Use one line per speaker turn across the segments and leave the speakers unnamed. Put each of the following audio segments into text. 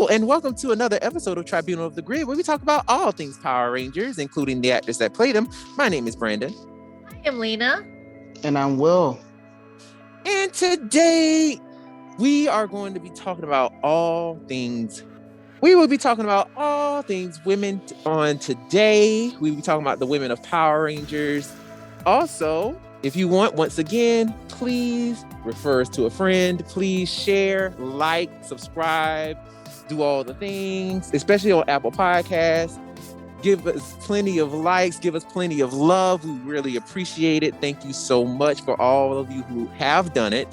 Hello, and welcome to another episode of Tribunal of the Grid, where we talk about all things Power Rangers, including the actors that played them. My name is Brandon.
I am Lena.
And I'm Will.
And today, we are going to be talking about all things. We will be talking about all things women on today. We will be talking about the women of Power Rangers. Also, if you want, once again, please refer us to a friend. Please share, like, subscribe, do all the things, especially on Apple Podcasts. Give us plenty of likes, give us plenty of love. We really appreciate it. Thank you so much for all of you who have done it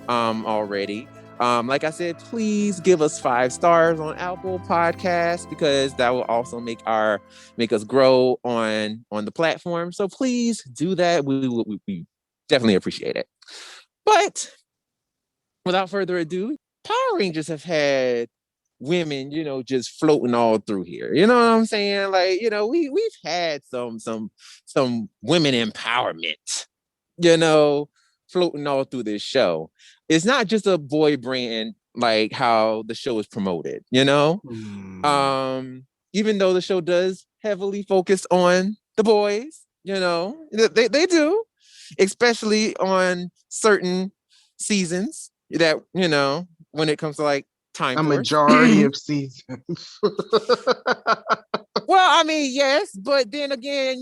already. Like I said, please give us 5 stars on Apple Podcasts, because that will also make us grow on the platform. So please do that. We definitely appreciate it. But without further ado, Power Rangers have had women, just floating all through here. You know what I'm saying? Like, we've had some women empowerment, floating all through this show. It's not just a boy brand like how the show is promoted, even though the show does heavily focus on the boys, they do, especially on certain seasons that, when it comes to like time.
A majority of seasons.
Well, I mean, yes, but then again,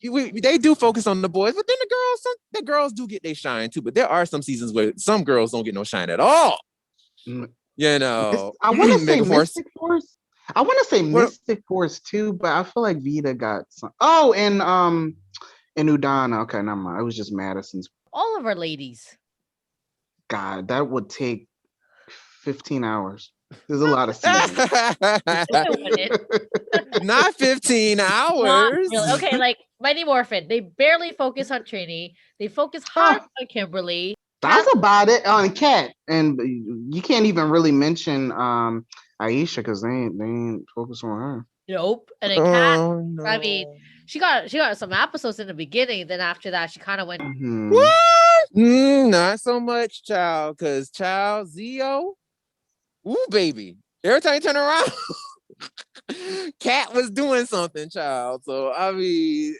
they do focus on the boys, but then the girls do get their shine too. But there are some seasons where some girls don't get no shine at all.
I want to say Mystic Force. I want to say Mystic Force too, but I feel like Vita got some. Oh, and Udana. Okay, never mind. It was just Madison's.
All of our ladies.
God, that would take 15 hours. There's a lot of seasons.
Not 15 hours.
Not really. Okay, like Mighty Morphin, they barely focus on Trini. They focus hard on Kimberly.
That's about it on Kat. And you can't even really mention Aisha, because they ain't focused on her.
Nope. And then Kat, no. I mean, she got some episodes in the beginning. Then after that, she kind of went.
Mm-hmm.
What? Not so much, child. Because Zio. Ooh, baby. Every time you turn around, Kat was doing something, child. So, I mean,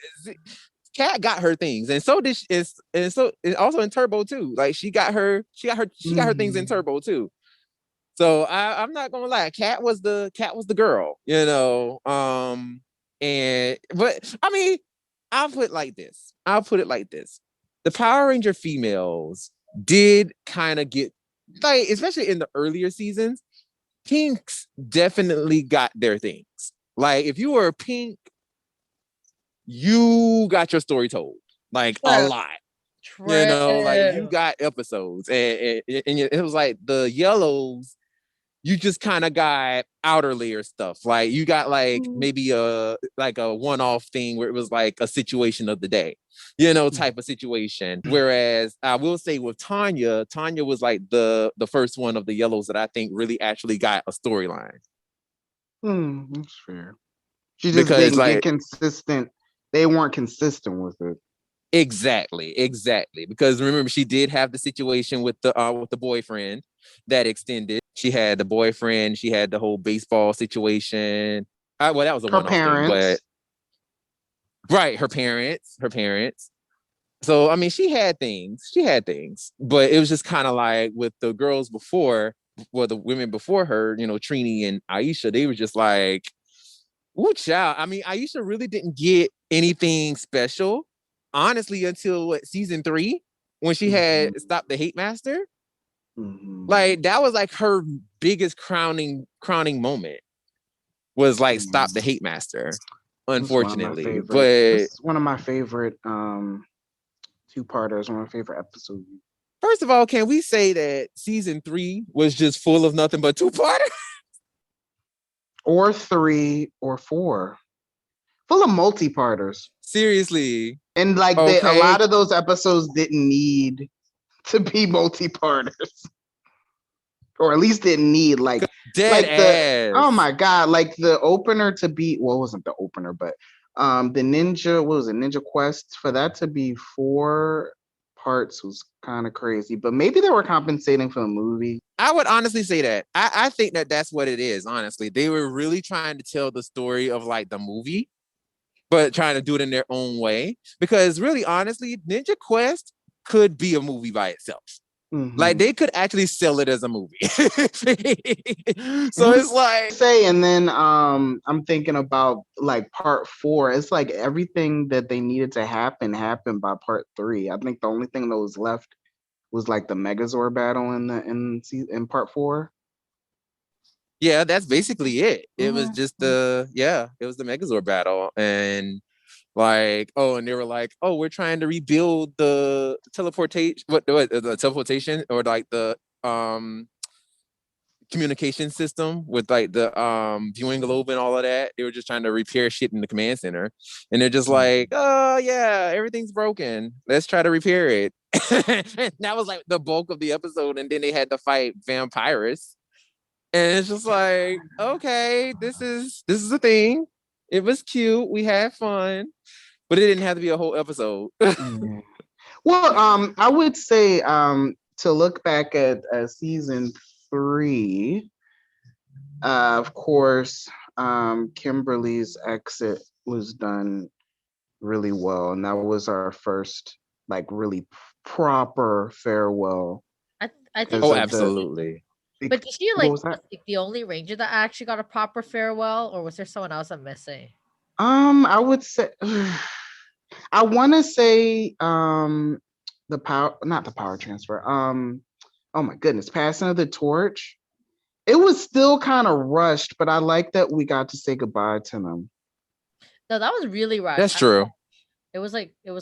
Kat got her things. And so did and also in Turbo too. Like she got her things in Turbo too. So I'm not gonna lie, Kat was the girl, but I mean, I'll put it like this. The Power Ranger females did kind of get, like, especially in the earlier seasons, Pinks definitely got their things. Like, if you were a Pink, you got your story told, like a lot. Like you got episodes, and it was like the Yellows. You just kind of got outer layer stuff. Like you got like maybe a one-off thing where it was like a situation of the day, type of situation. Whereas I will say with Tanya was like the first one of the Yellows that I think really actually got a storyline.
That's fair. She just didn't get consistent. They weren't consistent with it.
Exactly. Because remember, she did have the situation with the boyfriend that extended. She had the boyfriend. She had the whole baseball situation. Well, that was a one-off thing, but right, her parents. So I mean, she had things, but it was just kind of like with the girls before, well, the women before her, Trini and Aisha, they were just like, ooh, child. I mean, Aisha really didn't get anything special, honestly, until season 3 when she had Stop the Hate Master. Like that was like her biggest crowning moment was like Stop the Hate Master, unfortunately. But
it's one of my favorite two-parters, one of my favorite episodes.
First of all, can we say that season 3 was just full of nothing but 2-parters?
Or 3 or 4. Full of multi-parters.
Seriously.
And like a lot of those episodes didn't need to be multi-parters, or at least didn't need like
ass.
Oh my god, like the opener to be, well, it wasn't the opener, but the Ninja, what was it, Ninja Quest, for that to be 4 parts was kind of crazy, but maybe they were compensating for the movie.
I would honestly say that. I think that that's what it is, honestly. They were really trying to tell the story of like the movie, but trying to do it in their own way. Because really, honestly, Ninja Quest could be a movie by itself.
Mm-hmm.
Like they could actually sell it as a movie. So it's like
and then I'm thinking about like part 4. It's like everything that they needed to happen happened by part 3. I think the only thing that was left was like the Megazord battle in part 4.
Yeah, that's basically it. It was just it was the Megazord battle. And like, and they were like, we're trying to rebuild the teleportation, the teleportation or like the communication system with like the viewing globe and all of that. They were just trying to repair shit in the command center. And they're just like, oh yeah, everything's broken. Let's try to repair it. That was like the bulk of the episode. And then they had to fight vampires. And it's just like, okay, this is a thing. It was cute. We had fun. But it didn't have to be a whole episode.
Well, I would say to look back at season 3, of course, Kimberly's exit was done really well, and that was our first like really proper farewell.
I think.
Oh, absolutely.
But did she like the only ranger that actually got a proper farewell, or was there someone else I'm missing?
I would say. I want to say not the power transfer. Oh my goodness, passing of the torch. It was still kind of rushed, but I like that we got to say goodbye to them.
No, that was really rushed.
That's true.
It was like, we're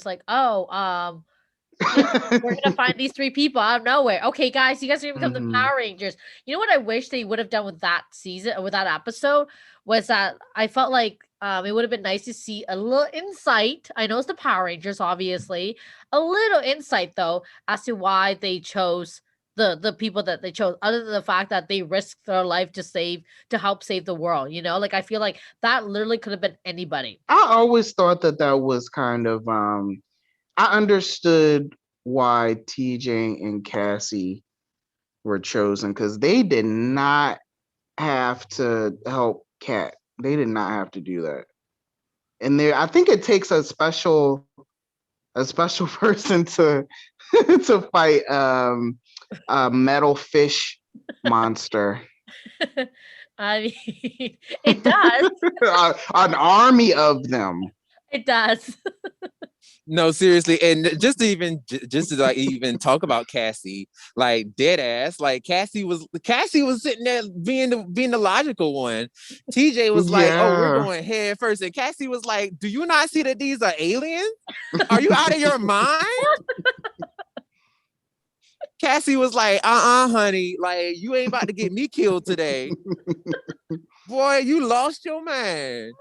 gonna find these 3 people out of nowhere. Okay, guys, you guys are gonna become the Power Rangers. You know what I wish they would have done with that season, with that episode, was that I felt like it would have been nice to see a little insight. I know it's the Power Rangers, obviously, a little insight though as to why they chose the people that they chose, other than the fact that they risked their life to help save the world. You know, like I feel like that literally could have been anybody.
I always thought that was kind of I understood why TJ and Cassie were chosen because they did not have to help Kat. They did not have to do that. And I think it takes a special person to to fight a metal fish monster.
I mean, it does.
An army of them.
It does.
No, seriously, and just to like even talk about Cassie, like dead ass, like Cassie was sitting there being the logical one. TJ was like, "Oh, we're going head first," and Cassie was like, "Do you not see that these are aliens? Are you out of your mind?" Cassie was like, honey, like you ain't about to get me killed today. Boy, you lost your mind.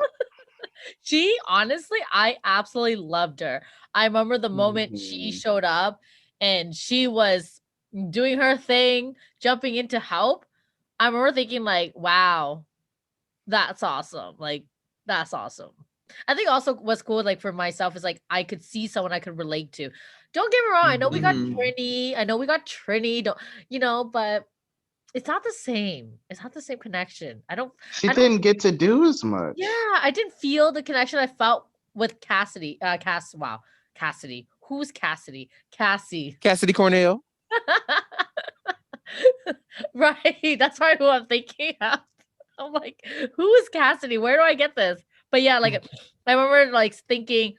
She honestly, I absolutely loved her. I remember the moment she showed up and she was doing her thing, jumping in to help. I remember thinking like, wow, that's awesome. Like, that's awesome. I think also what's cool, like for myself, is like I could see someone I could relate to. Don't get me wrong. I know we got Trini. But it's not the same. It's not the same connection.
She didn't get to do as much.
Yeah, I didn't feel the connection I felt with Cassidy. Cassidy. Who's Cassidy? Cassie.
Cassidy Cornell.
Right. That's right who I'm thinking of. I'm like, who is Cassidy? Where do I get this? But yeah, like I remember like thinking,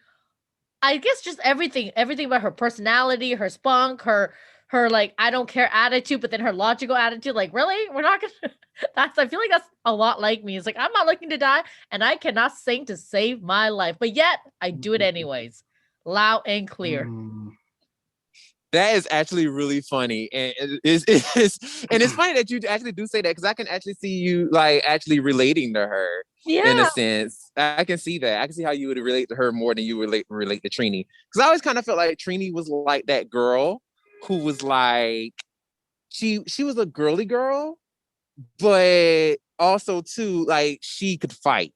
I guess just everything about her personality, her spunk, her like I don't care attitude, but then her logical attitude. Like, really? We're not gonna I feel like that's a lot like me. It's like I'm not looking to die and I cannot sing to save my life. But yet I do it anyways. Loud and clear.
That is actually really funny. And it's funny that you actually do say that because I can actually see you like actually relating to her in a sense. I can see that. I can see how you would relate to her more than you relate to Trini. Because I always kind of felt like Trini was like that girl who was like she was a girly girl, but also too like she could fight.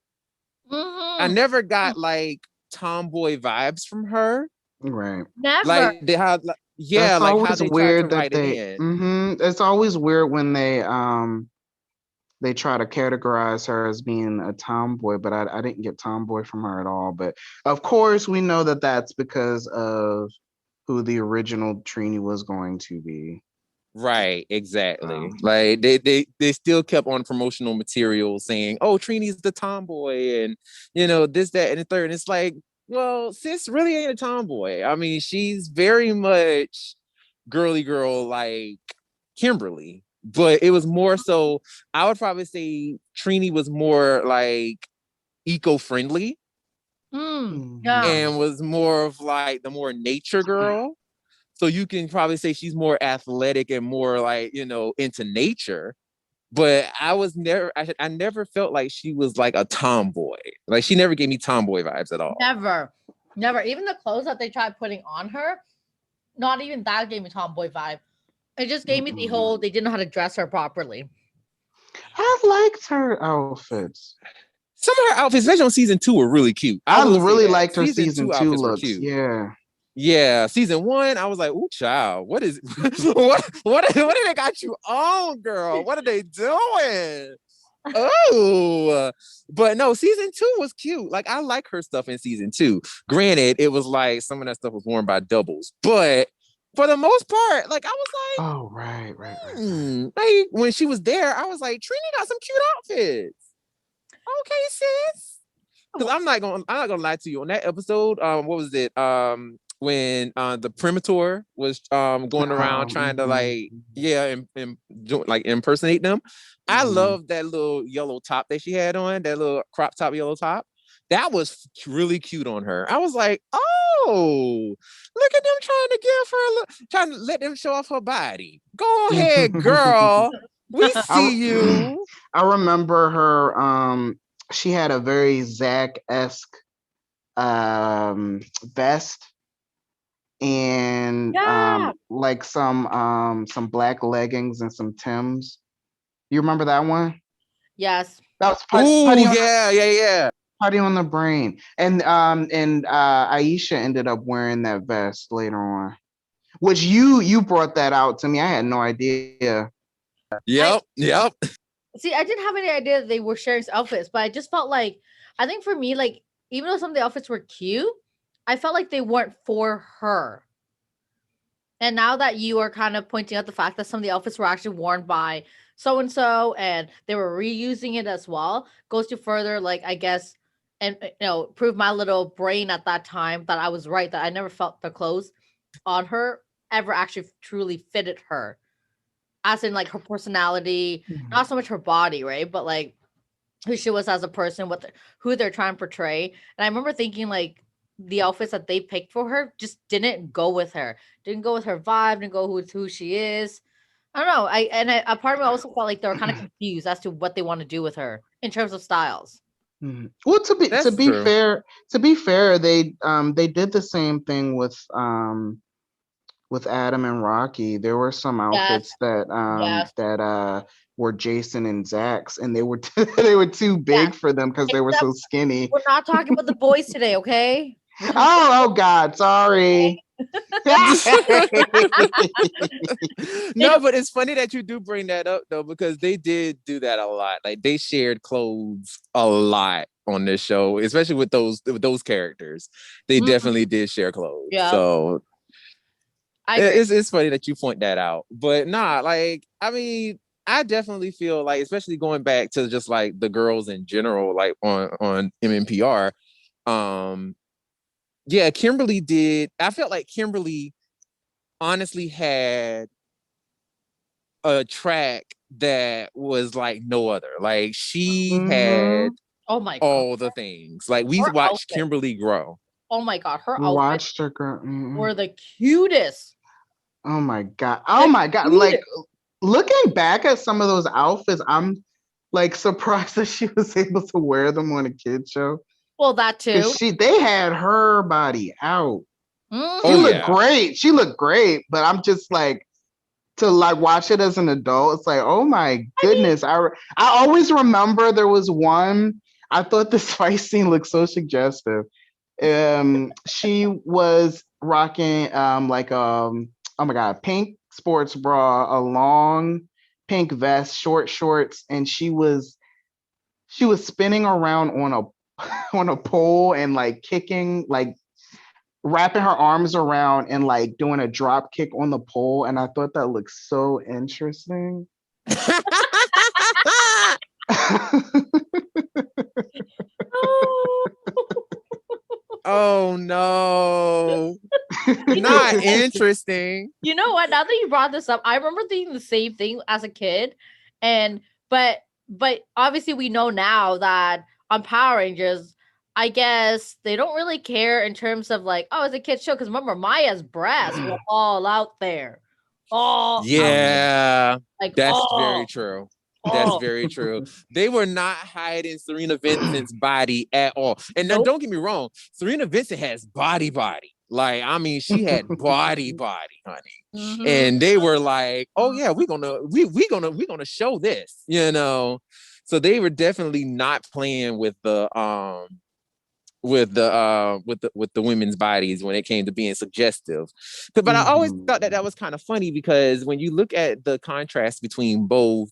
I never got like tomboy vibes from her.
Right.
Never.
Like they had Yeah,
That's
like how
always
they tried to
weird that
write it in.
it's always weird when they try to categorize her as being a tomboy, but I didn't get tomboy from her at all. But of course, we know that that's because of who the original Trini was going to be.
Right, exactly. Like they still kept on promotional material saying, "Oh, Trini's the tomboy," and this, that, and the third. And it's like, well, sis really ain't a tomboy. I mean, she's very much girly girl like Kimberly, but it was more so. I would probably say Trini was more like eco-friendly
Yeah.
and was more of like the more nature girl. So you can probably say she's more athletic and more like, into nature. But I never felt like she was like a tomboy. Like she never gave me tomboy vibes at all.
Never. Even the clothes that they tried putting on her, not even that gave me tomboy vibe. It just gave me the whole, they didn't know how to dress her properly.
I liked her outfits.
Some of her outfits, especially on season 2, were really cute.
I really liked her season 2
outfits
looks.
were cute.
Yeah.
Yeah, season 1, I was like, "Ooh, child, what is what did they got you on, girl? What are they doing?" Oh, but no, season 2 was cute. Like I like her stuff in season 2. Granted, it was like some of that stuff was worn by doubles, but for the most part, like I was like,
oh right.
Like when she was there, I was like, Trini got some cute outfits. Okay, sis. Because I'm not gonna lie to you. On that episode, what was it? When the Premator was going around trying to like like impersonate them. I love that little yellow top that she had on, that little crop top yellow top. That was really cute on her. I was like, oh, look at them trying to let them show off her body. Go ahead, girl. We see you.
I remember her. She had a very Zach-esque vest and like some black leggings and some Timbs. You remember that one?
Yes.
That was
Putty yeah.
Putty on the brain. And Aisha ended up wearing that vest later on. Which you brought that out to me. I had no idea.
Yep.
See, I didn't have any idea that they were sharing outfits, but I just felt like, I think for me, like, even though some of the outfits were cute, I felt like they weren't for her. And now that you are kind of pointing out the fact that some of the outfits were actually worn by so-and-so and they were reusing it as well, goes to further, like, I guess, and, prove my little brain at that time that I was right, that I never felt the clothes on her ever actually truly fitted her. As in, like, her personality, not so much her body, right? But, like, who she was as a person, who they're trying to portray. And I remember thinking, like, the outfits that they picked for her just didn't go with her. Didn't go with her vibe, didn't go with who she is. I don't know. A part of me also felt like they were kind of confused as to what they want to do with her in terms of styles.
Well, to be fair, they did the same thing with Adam and Rocky. There were some outfits that were Jason and Zach's, and they were they were too big for them because they were so skinny.
We're not talking about the boys today, okay?
Oh God, sorry.
No, but it's funny that you do bring that up though, because they did do that a lot. Like they shared clothes a lot on this show, especially with those characters. They definitely did share clothes. Yeah. So it's funny that you point that out. But nah, like I mean, I definitely feel like, especially going back to just like the girls in general, like on MMPR, yeah, Kimberly did. I felt like Kimberly honestly had a track that was like no other. Like she had all the things. Like we watched Kimberly grow.
Oh my God, her
outfits
were the cutest.
Oh my God. Oh my God. Like looking back at some of those outfits, I'm like surprised that she was able to wear them on a kid show.
Well, that too.
They had her body out. She looked great. She looked great, but I'm just like, to like watch it as an adult, it's like, oh my goodness. I always remember there was one, I thought this fight scene looked so suggestive. She was rocking like oh my God, pink sports bra, a long pink vest, short shorts, and she was spinning around on a on a pole and like kicking, like wrapping her arms around and like doing a drop kick on the pole. And I thought that looked so interesting.
Oh no. Not interesting.
You know what? Now that you brought this up, I remember thinking the same thing as a kid. And but obviously we know now that on Power Rangers, I guess they don't really care in terms of like, oh, it's a kid's show. Because remember, Maya's breasts were all out there. All out there. Like,
that's very true. That's very true. They were not hiding Serena Vincent's body at all. And now, don't get me wrong, Serena Vincent has body. Like, I mean, she had body, honey. Mm-hmm. And they were like, "Oh yeah, we're gonna show this," you know. So they were definitely not playing with the women's bodies when it came to being suggestive. But I always thought that was kind of funny because when you look at the contrast between both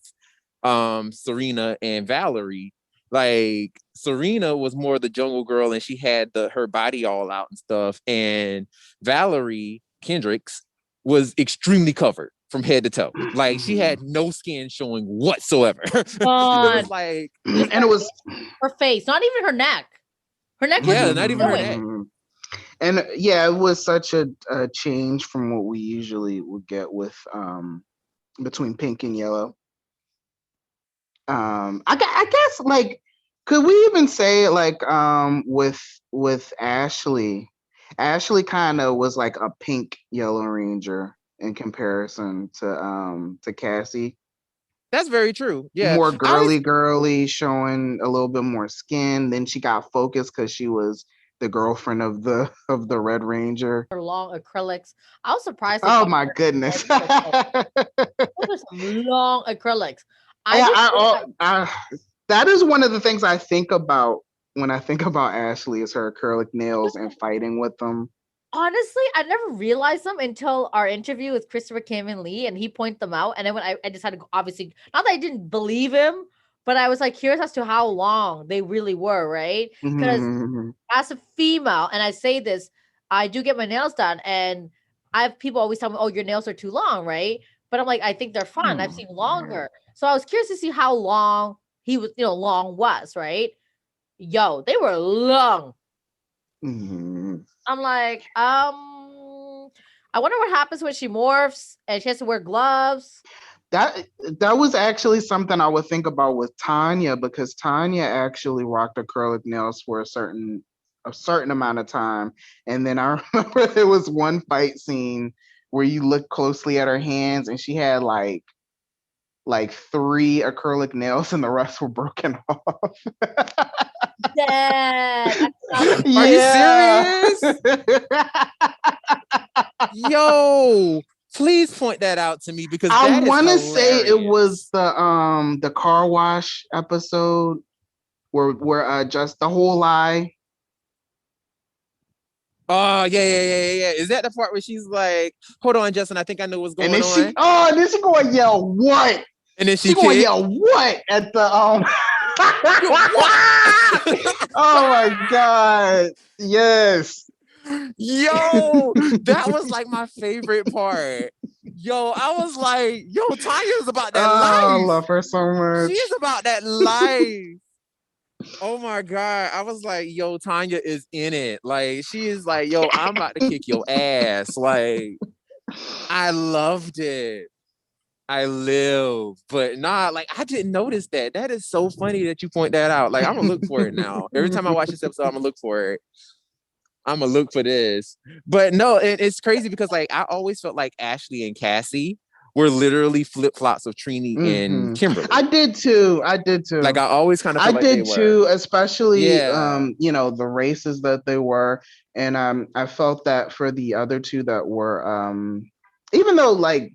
Serena and Valerie, like Serena was more the jungle girl and she had her body all out and stuff, and Valerie Kendricks was extremely covered from head to toe. Like she had no skin showing whatsoever. It was like,
and it was her face, not even her neck. Her neck was
not even her neck.
And yeah, it was such a change from what we usually would get with between pink and yellow. I guess like, could we even say like with Ashley kind of was like a pink Yellow Ranger in comparison to Cassie.
That's very true. Yeah,
more girly, showing a little bit more skin. Then she got focused because she was the girlfriend of the Red Ranger.
Her long acrylics. I was surprised.
Oh my goodness!
Those are some long acrylics.
That is one of the things I think about when I think about Ashley is her acrylic nails and fighting with them.
Honestly, I never realized them until our interview with Christopher Khayman Lee, and he pointed them out. And then when I decided, obviously, not that I didn't believe him, but I was like curious as to how long they really were, right? Because as a female, and I say this, I do get my nails done, and I have people always tell me, "Oh, your nails are too long," right? But I'm like, I think they're fine. I've seen longer, so I was curious to see how long he was, long was, right? Yo, they were long. I'm like, I wonder what happens when she morphs and she has to wear gloves.
That was actually something I would think about with Tanya, because Tanya actually rocked acrylic nails for a certain amount of time. And then I remember there was one fight scene where you look closely at her hands and she had like 3 acrylic nails and the rest were broken off.
Dad,
are you serious? Yo, please point that out to me, because I want to say
it was the car wash episode where just the whole lie.
Oh yeah. Is that the part where she's like, "Hold on, Justin, I think I know what's going on"?
And then she going yell what?
And then she
going yell what at the Oh my God! Yes.
Yo, that was like my favorite part. Yo, I was like, yo, Tanya's about that life.
I love her so much.
She's about that life. Oh my God. I was like, yo, Tanya is in it. Like, she is like, yo, I'm about to kick your ass. Like, I loved it. I live. But nah, like, I didn't notice that. That is so funny that you point that out. Like, I'm gonna look for it now. Every time I watch this episode, I'm gonna look for it. I'm gonna look for this. But no, it's crazy because like I always felt like Ashley and Cassie were literally flip-flops of Trini and Kimberly.
I did too.
Like I always kind of felt
like they were. Especially the races that they were. And I felt that for the other two that were even though like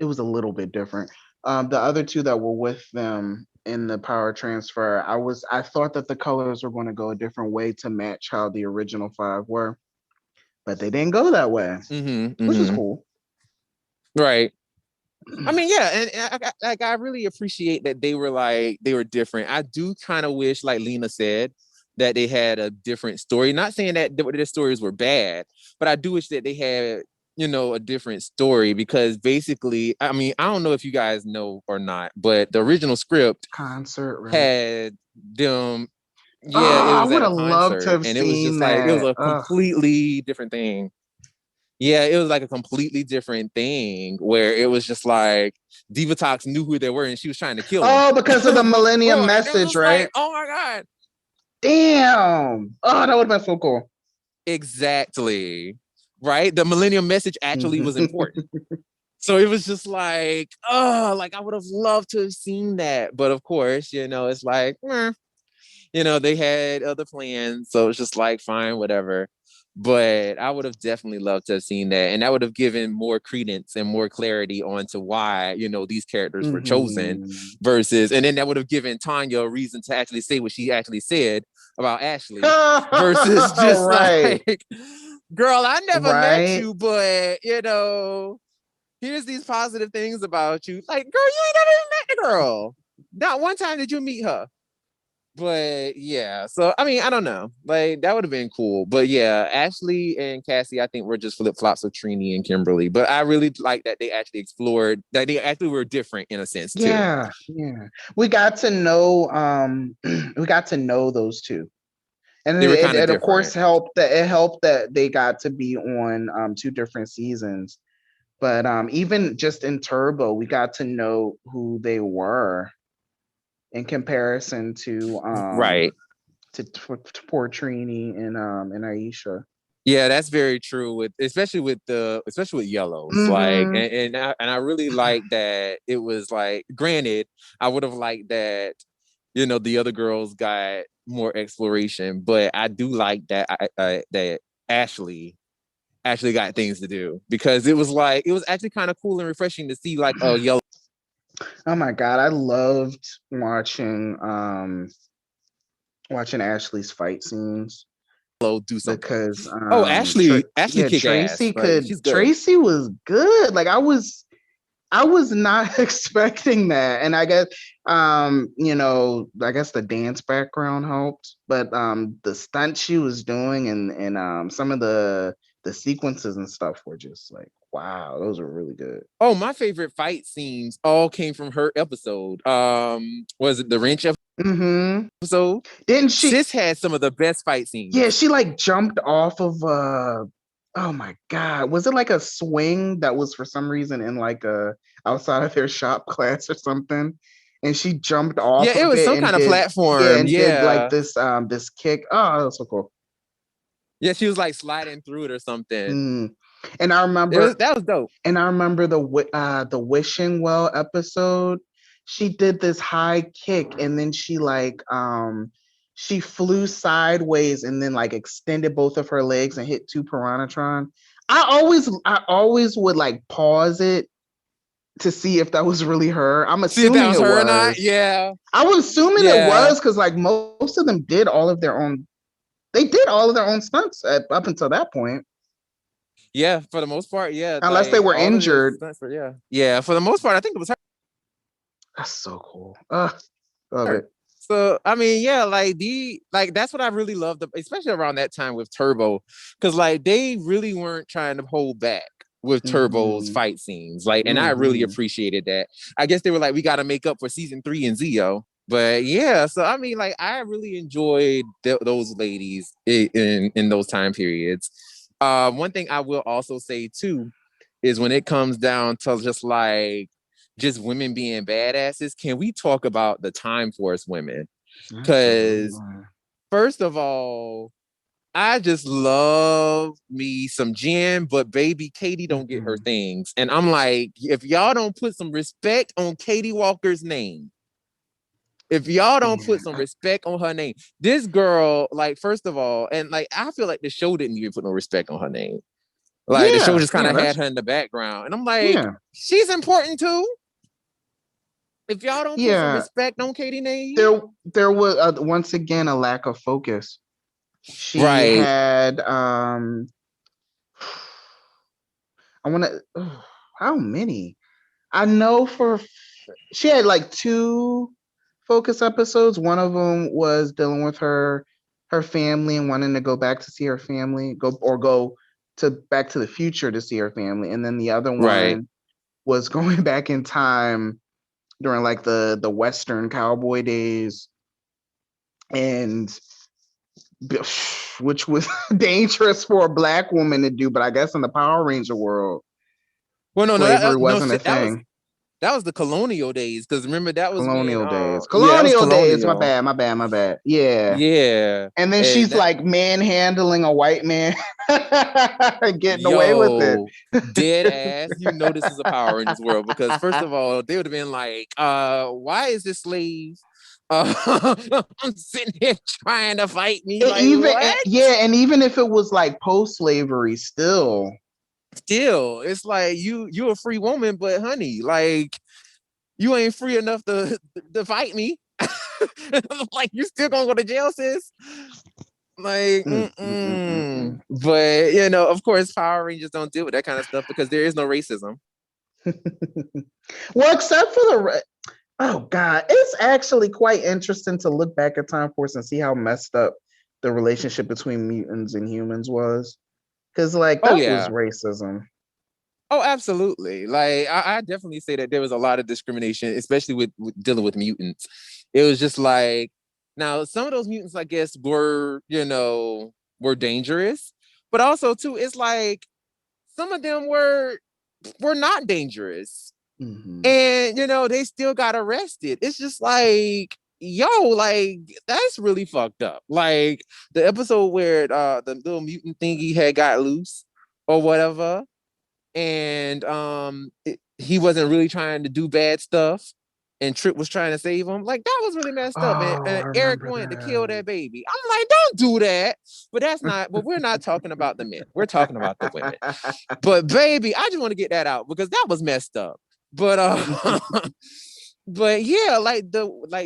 it was a little bit different. The other two that were with them in the power transfer, I thought that the colors were going to go a different way to match how the original 5 were. but they didn't go that way, which is cool.
Right. I mean, yeah, and I really appreciate that they were different. I do kind of wish, like Lena said, that they had a different story. Not saying that their stories were bad, but I do wish that they had, a different story, because basically, I mean, I don't know if you guys know or not, but the original script
concert, right?
had them. Yeah, it was
I would
at a
have loved to
concert,
have
and it was
seen
just like it was
that.
a completely different thing. Yeah, it was like a completely different thing where it was just like Divatox knew who they were and she was trying to kill them.
Oh, because of the Millennium message, right?
Like, oh my God.
Damn. Oh, that would have been so cool.
Exactly. Right? The Millennium message actually was important. So it was just like, like I would have loved to have seen that. But of course, it's like, they had other plans. So it's just like, fine, whatever. But I would have definitely loved to have seen that. And that would have given more credence and more clarity onto why, these characters were chosen versus, and then that would have given Tanya a reason to actually say what she actually said about Ashley versus just like, girl, I never met you, but, here's these positive things about you. Like, girl, you ain't never even met the girl. Not one time did you meet her. But yeah, so I mean, I don't know. Like, that would have been cool. But yeah, Ashley and Cassie, I think were just flip-flops of Trini and Kimberly. But I really like that they actually explored that they actually were different in a sense too.
Yeah. We got to know those two. And it of course helped that they got to be on 2 different seasons. But even just in Turbo, we got to know who they were in comparison to to poor Trini and Aisha.
Yeah, that's very true. Especially with Yellows, like, and I really like that. It was like, granted, I would have liked that, the other girls got more exploration, but I do like that that Ashley actually got things to do, because it was actually kind of cool and refreshing to see like Yellow.
Oh my God, I loved watching Ashley's fight scenes.
Do something
Because
Ashley kicked
Tracy
ass.
Tracy was good. Like, I was not expecting that. And I guess I guess the dance background helped, but the stunt she was doing and some of the sequences and stuff were just like, wow, those were really good.
Oh, my favorite fight scenes all came from her episode. Was it the wrench episode?
Didn't she?
Sis had some of the best fight scenes.
Yeah, she like jumped off of oh my God, was it like a swing that was for some reason in like a outside of their shop class or something? And she jumped off.
Yeah, it was some kind of platform.
Yeah, and did like this kick. Oh, that was so cool.
Yeah, she was like sliding through it or something.
And I remember
that was dope.
And I remember the Wishing Well episode. She did this high kick, and then she like she flew sideways and then like extended both of her legs and hit 2 Piranhatron. I always would like pause it to see if that was really her. I'm assuming it was her or not.
Yeah,
I was assuming it was, because like most of them did all of their own. They did all of their own stunts up until that point.
Yeah, for the most part, yeah.
Unless they were injured.
Yeah, for the most part, I think it was her.
That's so cool. Love it.
So I mean, yeah, like that's what I really loved, especially around that time with Turbo, because like they really weren't trying to hold back with Turbo's fight scenes, like, and I really appreciated that. I guess they were like, we got to make up for season 3 and Zio. But yeah, so I mean, like, I really enjoyed those ladies in those time periods. One thing I will also say too is when it comes down to just women being badasses, can we talk about the Time Force women? Because first of all, I just love me some Jen, but baby, Katie don't get her things. And I'm like, if y'all don't put some respect on Katie Walker's name, if y'all don't put some respect on her name, this girl, like, first of all, and like, I feel like the show didn't even put no respect on her name. Like, the show just kind of had her in the background. And I'm like, she's important too. If y'all don't put some respect on Katie's name.
There was, once again, a lack of focus. She had, I want to. How many? I know she had like 2 focus episodes. One of them was dealing with her family and wanting to go back to see her family, go to Back to the Future to see her family, and then the other one was going back in time during like the Western cowboy days, and which was dangerous for a Black woman to do. But I guess in the Power Ranger world, slavery wasn't a thing.
That was the colonial days, because remember that was
colonial
when,
days.
Colonial
Days. My bad. Yeah.
Yeah.
And then she's like manhandling a white man, getting away with it.
Dead ass. You know this is a Power Rangers world, because first of all, they would have been like, why is this slave? I'm sitting here trying to fight me. Like, what?
And even if it was like post-slavery, still,
it's like you're a free woman, but honey, like, you ain't free enough to fight me. Like, you still gonna go to jail, sis? Like, But of course, Power Rangers don't deal with that kind of stuff because there is no racism.
Well, except for oh god, it's actually quite interesting to look back at Time Force and see how messed up the relationship between mutants and humans was, because like that was racism.
Oh, absolutely. Like, I definitely say that there was a lot of discrimination, especially with dealing with mutants. It was just like, now some of those mutants, I guess, were dangerous, but also too, it's like some of them were not dangerous, and they still got arrested. It's just like, like, that's really fucked up. Like the episode where the little mutant thingy had got loose or whatever, and he wasn't really trying to do bad stuff, and Trip was trying to save him. Like, that was really messed up, and Eric wanted to kill that baby. I'm like, don't do that. But we're not talking about the men, we're talking about the women. But baby, I just want to get that out because that was messed up. But but yeah, like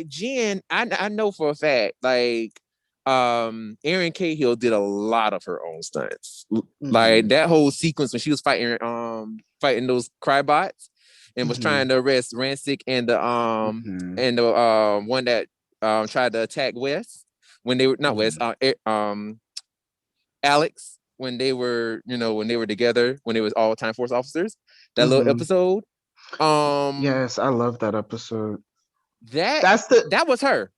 Jen, I know for a fact, like, Erin Cahill did a lot of her own stunts. Like that whole sequence when she was fighting those Crybots and was trying to arrest Rancic and the one that tried to attack Wes when they were not Wes, Alex, when they were together, when they was all Time Force officers. That little episode.
Yes, I love that episode.
That was her.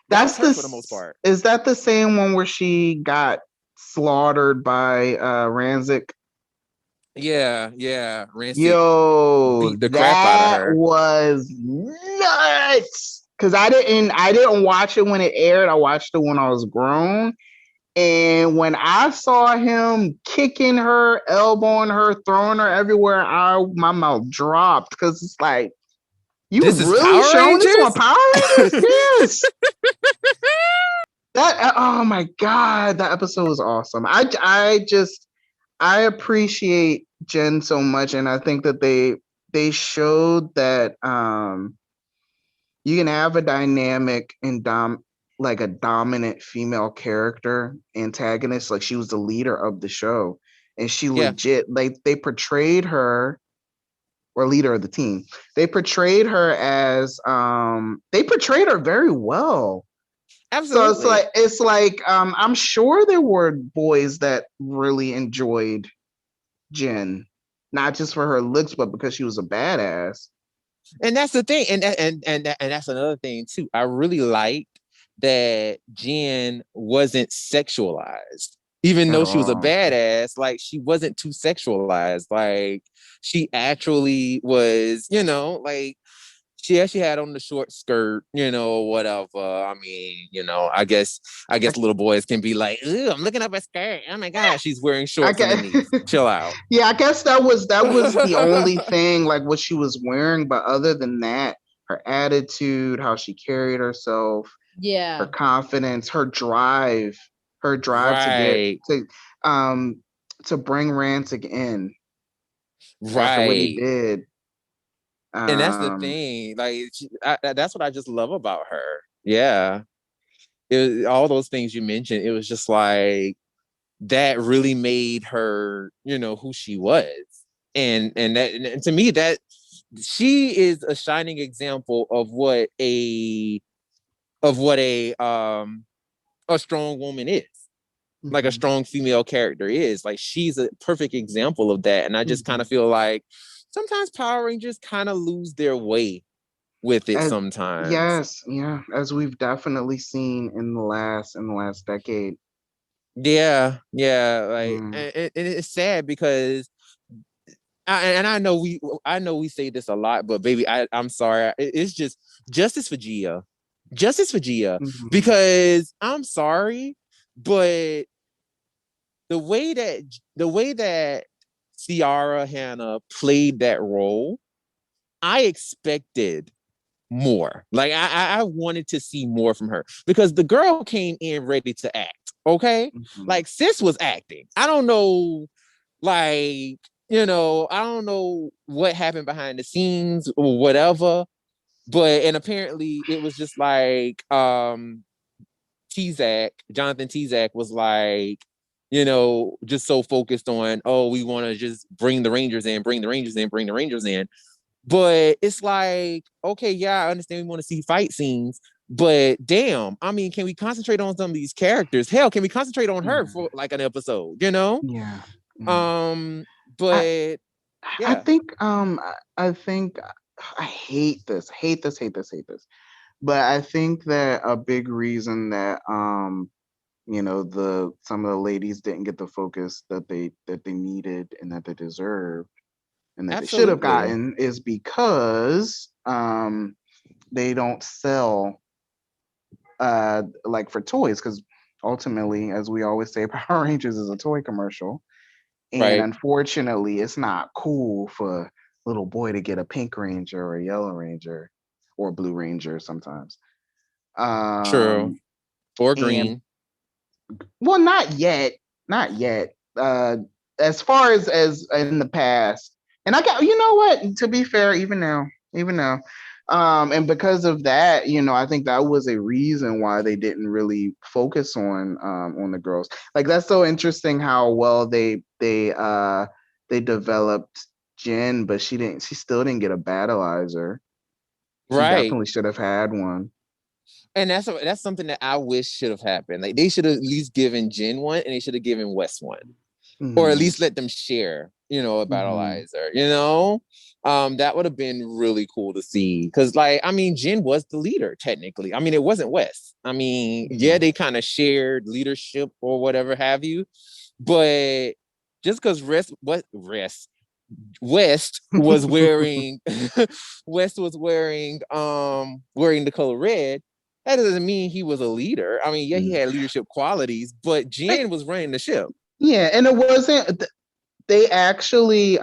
That's
her for the most part.
Is that the same one where she got slaughtered by Rancic?
Yeah. Rancic
beat the crap out of her. That was nuts. Because I didn't watch it when it aired. I watched it when I was grown. And when I saw him kicking her, elbowing her, throwing her everywhere, my mouth dropped, because it's like, this is really showing this on Power Rangers? Yes. Oh my god, that episode was awesome. I appreciate Jen so much, and I think that they showed that you can have a dynamic and like a dominant female character antagonist. Like, she was the leader of the show, and she legit, like, they portrayed her, or leader of the team. They portrayed her as they portrayed her very well.
Absolutely.
So it's like I'm sure there were boys that really enjoyed Jen, not just for her looks, but because she was a badass.
And that's the thing, and that's another thing too. I really liked that Jen wasn't sexualized, even though she was a badass. Like, she wasn't too sexualized. Like, she actually was, like, she actually had on the short skirt, whatever. I mean, I guess little boys can be like, "Ooh, I'm looking up her skirt. Oh my god, she's wearing shorts underneath." Chill out.
Yeah, I guess that was the only thing, like, what she was wearing. But other than that, her attitude, how she carried herself, her confidence, her drive to get to bring Rancic in, after what he did.
And that's the thing, like, that's what I just love about her. Yeah, all those things you mentioned, it was just like, that really made her, who she was. and to me, that she is a shining example of what a strong woman is. Like a strong female character is. Like, she's a perfect example of that. And I just kind of feel like sometimes Power Rangers kind of lose their way with it sometimes.
Yes, yeah, as we've definitely seen in the last decade.
Yeah, like, and it's sad because I know we say this a lot, but baby, I'm sorry. It's just justice for Gia. Justice for Gia. Because I'm sorry, but the way that Ciara Hanna played that role, I expected more. Like, I wanted to see more from her because the girl came in ready to act. Okay, like, sis was acting. I don't know, like, I don't know what happened behind the scenes or whatever, and apparently it was just like Jonathan Tizak was like, just so focused on, oh, we want to just bring the Rangers in. But it's like, okay, yeah, I understand we want to see fight scenes, but damn, I mean, can we concentrate on some of these characters? Hell, can we concentrate on her for like an episode,
Yeah.
But
I think I hate this. But I think that a big reason that some of the ladies didn't get the focus that they needed and that they deserved and that they should have gotten is because they don't sell like for toys, because ultimately, as we always say, Power Rangers is a toy commercial. And unfortunately, it's not cool for a little boy to get a pink ranger or a yellow ranger or a blue ranger sometimes.
True. Or green.
Well, not yet. As far as in the past, and I got, what? To be fair, even now, and because of that, I think that was a reason why they didn't really focus on the girls. Like, that's so interesting how well they developed Jen, but she still didn't get a battleizer. She definitely should have had one.
And that's something that I wish should have happened. Like, they should have at least given Jen one, and they should have given Wes one, or at least let them share, a battleizer. That would have been really cool to see. Because, like, I mean, Jen was the leader technically. I mean, it wasn't Wes. I mean, yeah, they kind of shared leadership or whatever have you, but just because West was wearing wearing the color red, that doesn't mean he was a leader. I mean, yeah, he had leadership qualities, but Jen was running the ship.
Yeah, and it wasn't. They actually, it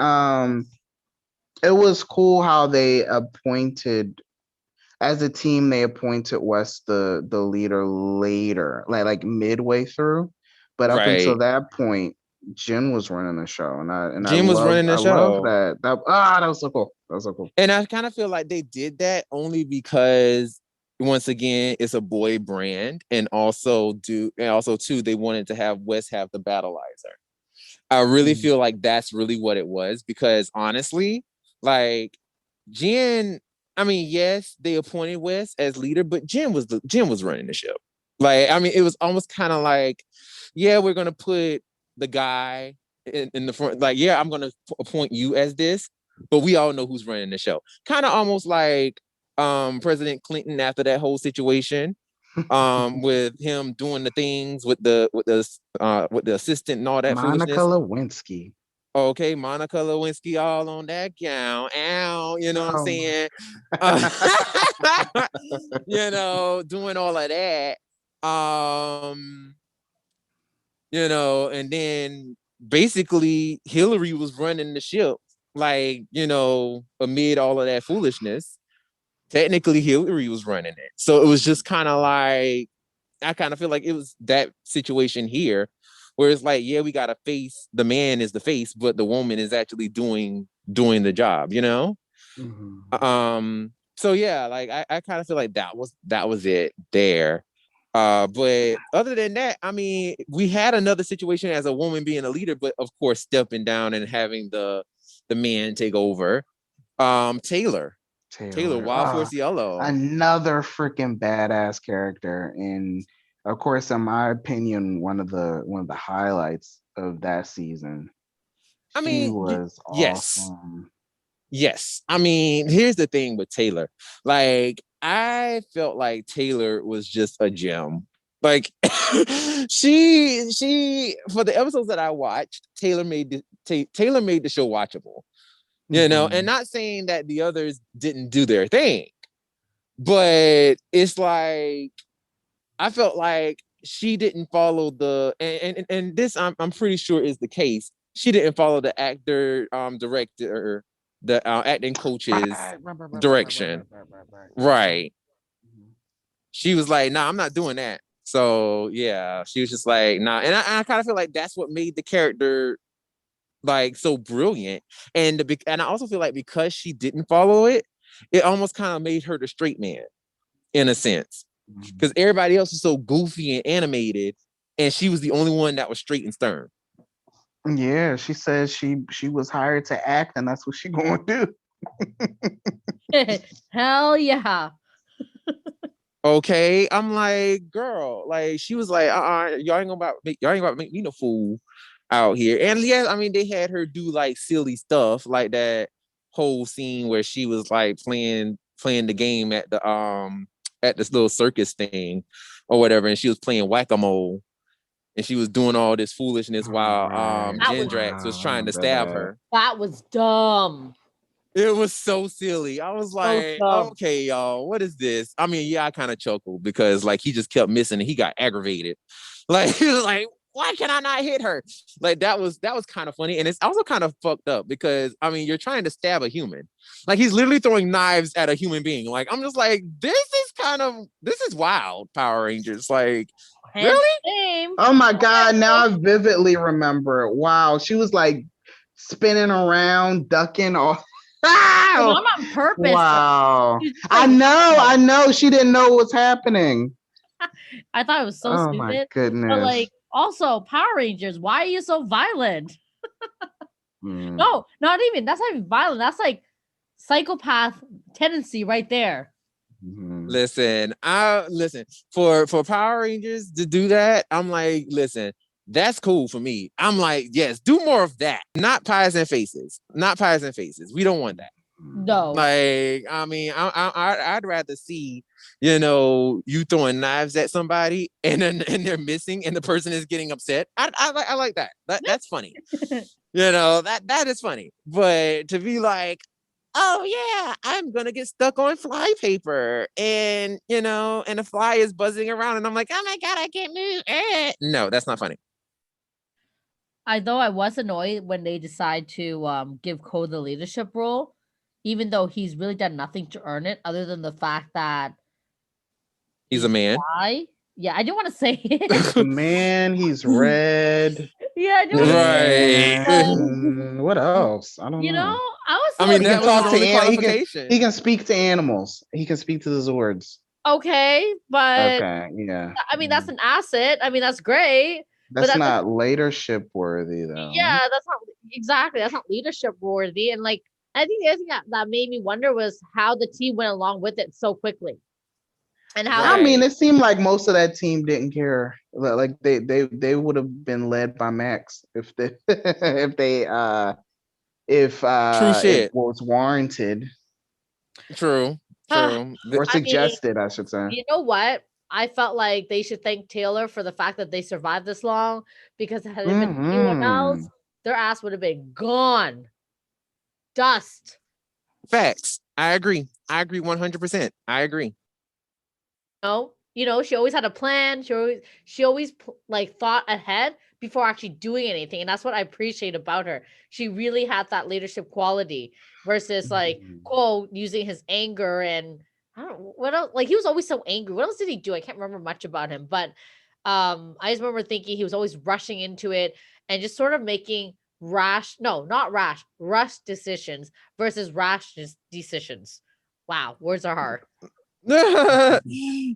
was cool how they appointed, as a team, they appointed West the leader later, like midway through. But up until that point, Jen was running the show, and
Jen was running the show.
I love that. That was so cool.
And I kind of feel like they did that only because, once again, it's a boy brand, and also too, they wanted to have Wes have the battleizer. I really feel like that's really what it was, because honestly, like, Jen, I mean, yes, they appointed Wes as leader, but Jen was running the ship. Like, I mean, it was almost kind of like, yeah, we're gonna put the guy in the front. Like, yeah, I'm gonna appoint you as this, but we all know who's running the show. Kind of almost like President Clinton after that whole situation, with him doing the things with the assistant and all that
Monica
foolishness.
Lewinsky.
Okay, Monica Lewinsky all on that gown. Ow, you know what I'm saying? Doing all of that. And then basically Hillary was running the ship, like, amid all of that foolishness. Technically, Hillary was running it. So it was just kind of like, I kind of feel like it was that situation here, where it's like, yeah, we got a face. The man is the face, but the woman is actually doing the job, So yeah, like, I kind of feel like that was it there. But other than that, I mean, we had another situation as a woman being a leader, but of course stepping down and having the the man take over. Taylor, Wild Force Yellow,
another freaking badass character, and of course, in my opinion, one of the highlights of that season. She was awesome.
Yes. I mean, here's the thing with Taylor. Like, I felt like Taylor was just a gem. Like, she for the episodes that I watched, Taylor made the show watchable. You know, and not saying that the others didn't do their thing, but it's like I felt like she didn't follow and this I'm pretty sure is the case. She didn't follow the actor, director, the acting coach's direction. Right. She was like, "Nah, I'm not doing that." So yeah, she was just like, "Nah," and I kind of feel like that's what made the character like so brilliant. And I also feel like because she didn't follow it, it almost kind of made her the straight man in a sense, because everybody else was so goofy and animated, and she was the only one that was straight and stern.
Yeah, she says she was hired to act, and that's what she gonna do.
Hell yeah.
Okay, I'm like, girl, like she was like, y'all ain't about to make me no fool out here. And yeah, I mean, they had her do like silly stuff, like that whole scene where she was like playing the game at this little circus thing or whatever, and she was playing whack-a-mole, and she was doing all this foolishness while Gendrax was trying to stab her.
That was dumb.
It was so silly. I was like, okay, y'all, what is this? I mean, yeah, I kind of chuckled because like he just kept missing and he got aggravated. Like he was like, why can I not hit her? Like that was kind of funny. And it's also kind of fucked up because I mean, you're trying to stab a human. Like he's literally throwing knives at a human being. Like I'm just like, this is wild, Power Rangers. Like, really?
Oh my God, now I vividly remember it. Wow, she was like spinning around, ducking off.
Not on purpose.
Wow. I know. She didn't know what was happening.
I thought it was so stupid.
Oh my goodness.
But like, also, Power Rangers, why are you so violent? No, that's not even violent. That's like psychopath tendency right there.
Listen, for Power Rangers to do that, I'm like, listen, that's cool for me. I'm like, yes, do more of that. Not pies and faces. We don't want that.
No.
Like, I mean, I'd rather see, you throwing knives at somebody and they're missing and the person is getting upset. I like that. That's funny. That is funny. But to be like, oh yeah, I'm gonna get stuck on fly paper, and and the fly is buzzing around, and I'm like, oh my God, I can't move. No, that's not funny.
I was annoyed when they decide to give Cole the leadership role, even though he's really done nothing to earn it, other than the fact that
he's a man.
Why? Yeah, I didn't want to say it.
Man, he's red.
Yeah, I didn't
right. What else? I don't know.
I mean,
he can talk to he can speak to animals. He can speak to the Zords.
Okay, but
yeah.
I mean, that's an asset. I mean, that's great.
That's not leadership worthy, though.
Yeah, that's not leadership worthy. And like, I think the other thing that made me wonder was how the team went along with it so quickly. And how
I mean, it seemed like most of that team didn't care. Like they would have been led by Max if it was warranted.
True.
Or suggested, I should say.
You know what? I felt like they should thank Taylor for the fact that they survived this long, because had it been anyone else, their ass would have been gone. Dust.
Facts. I agree 100%. I agree.
She always had a plan. She always like thought ahead before actually doing anything, and that's what I appreciate about her. She really had that leadership quality versus like Cole using his anger and I don't know what else. Like he was always so angry. What else did he do? I can't remember much about him, but I just remember thinking he was always rushing into it and just sort of making rush decisions versus rash decisions. Wow, words are hard.
No,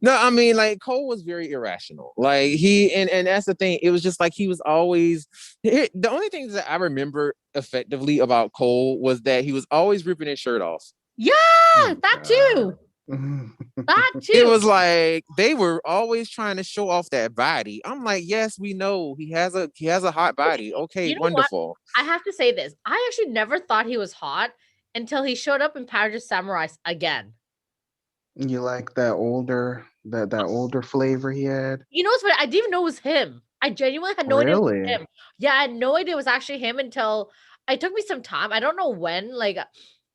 I mean, like Cole was very irrational. Like and that's the thing. It was just like he was always the only thing that I remember effectively about Cole was that he was always ripping his shirt off.
Yeah, that too. That too.
It was like they were always trying to show off that body. I'm like, yes, we know he has a hot body. Okay, wonderful.
What? I have to say this. I actually never thought he was hot until he showed up in Power of Samurai again.
You like that older flavor he had?
You know what's funny? I didn't even know it was him. I genuinely had no idea it was him. Yeah, I had no idea it was actually him until it took me some time. I don't know when,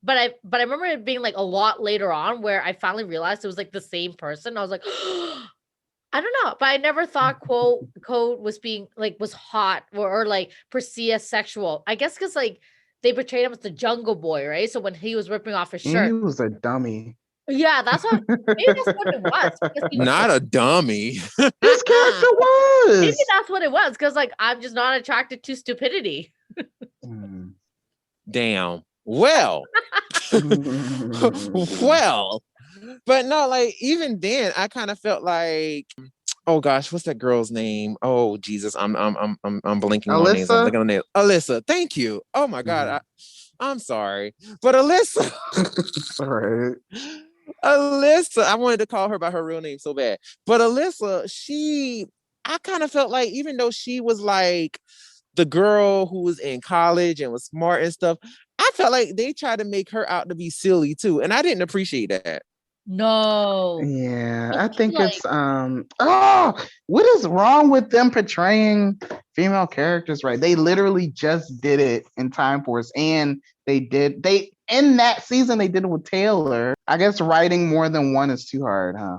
but I remember it being like a lot later on where I finally realized it was like the same person. I was like, I don't know, but I never thought Code was being like was hot or like perceived as sexual. I guess because like they portrayed him as the Jungle Boy, right? So when he was ripping off his shirt,
he was a dummy.
Yeah, that's what maybe that's what it was.
Not a dummy.
His character was.
Maybe that's what it was, because like I'm just not attracted to stupidity.
Damn. Well. Well. But no, like even then, I kind of felt like, oh gosh, what's that girl's name? Oh Jesus, I'm blinking on names. I'm looking on names. Alyssa, thank you. Oh my God, I'm sorry, but Alyssa.
All right.
Alyssa, I wanted to call her by her real name so bad. But Alyssa, I kind of felt like even though she was like the girl who was in college and was smart and stuff, I felt like they tried to make her out to be silly too. And I didn't appreciate that.
No.
Yeah, I think it's what is wrong with them portraying female characters, right? They literally just did it in Time Force, and they in that season they did it with Taylor. I guess writing more than one is too hard, huh?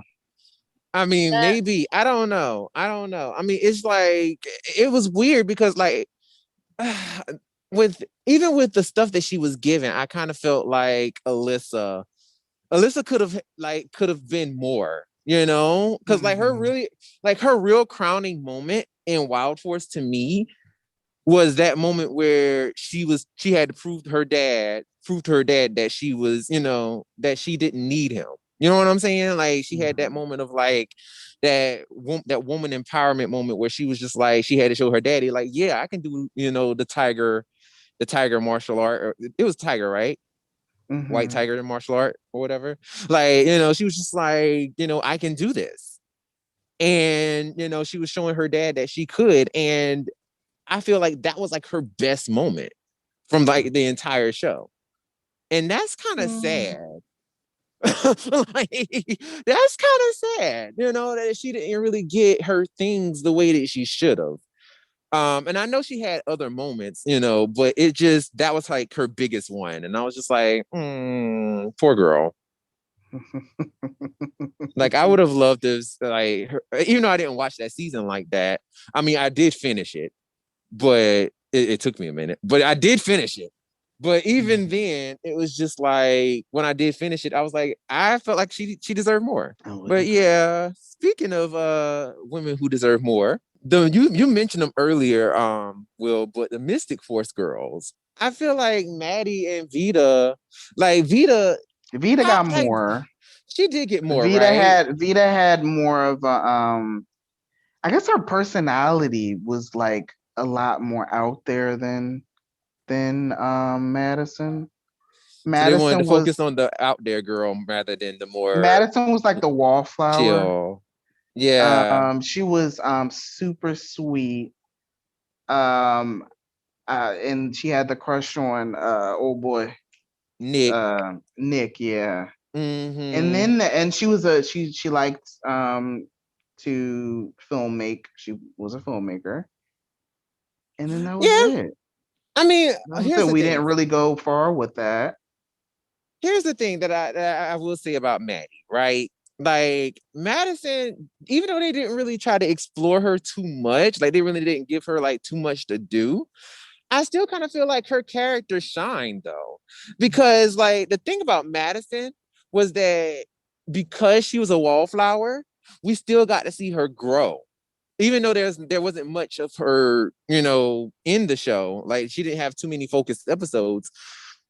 I mean, maybe. I don't know. I mean, it's like it was weird because like with the stuff that she was given, I kind of felt like Alyssa could have been more, you know, because like her real crowning moment in Wild Force to me was that moment where she had to prove to her dad that she was, you know, that she didn't need him. You know what I'm saying? Like she had that moment of like that woman empowerment moment where she was just like, she had to show her daddy like, yeah, I can do, you know, the tiger martial art. It was tiger, right? White tiger in martial art or whatever. Like, you know, she was just like, you know, I can do this. And, you know, she was showing her dad that she could. And I feel like that was like her best moment from like the entire show. And that's kind of sad. Like, that's kind of sad, you know, that she didn't really get her things the way that she should have. And I know she had other moments, you know, but that was like her biggest one. And I was just like, poor girl. Like I would have loved this, like even though I didn't watch that season like that. I mean, I did finish it, but it took me a minute, but I did finish it. But even then, it was just like when I did finish it, I was like, I felt like she deserved more. But yeah, speaking of women who deserve more, you mentioned them earlier, Will, but the Mystic Force girls, I feel like Maddie and Vita
got more.
She did get more.
Vita had more of a I guess her personality was like a lot more out there than Madison.
So they wanted to focus on the out there girl rather than the more.
Madison was like the wallflower.
Chill. Yeah.
She was super sweet. And she had the crush on old boy
Nick.
Nick, yeah. And then she was she liked to film make. She was a filmmaker. And then that was it.
I mean,
we didn't really go far with that.
Here's the thing that I will say about Maddie, right? Like Madison, even though they didn't really try to explore her too much, like they really didn't give her like too much to do, I still kind of feel like her character shined though. Because like the thing about Madison was that because she was a wallflower, we still got to see her grow. Even though there wasn't much of her, you know, in the show, like she didn't have too many focused episodes,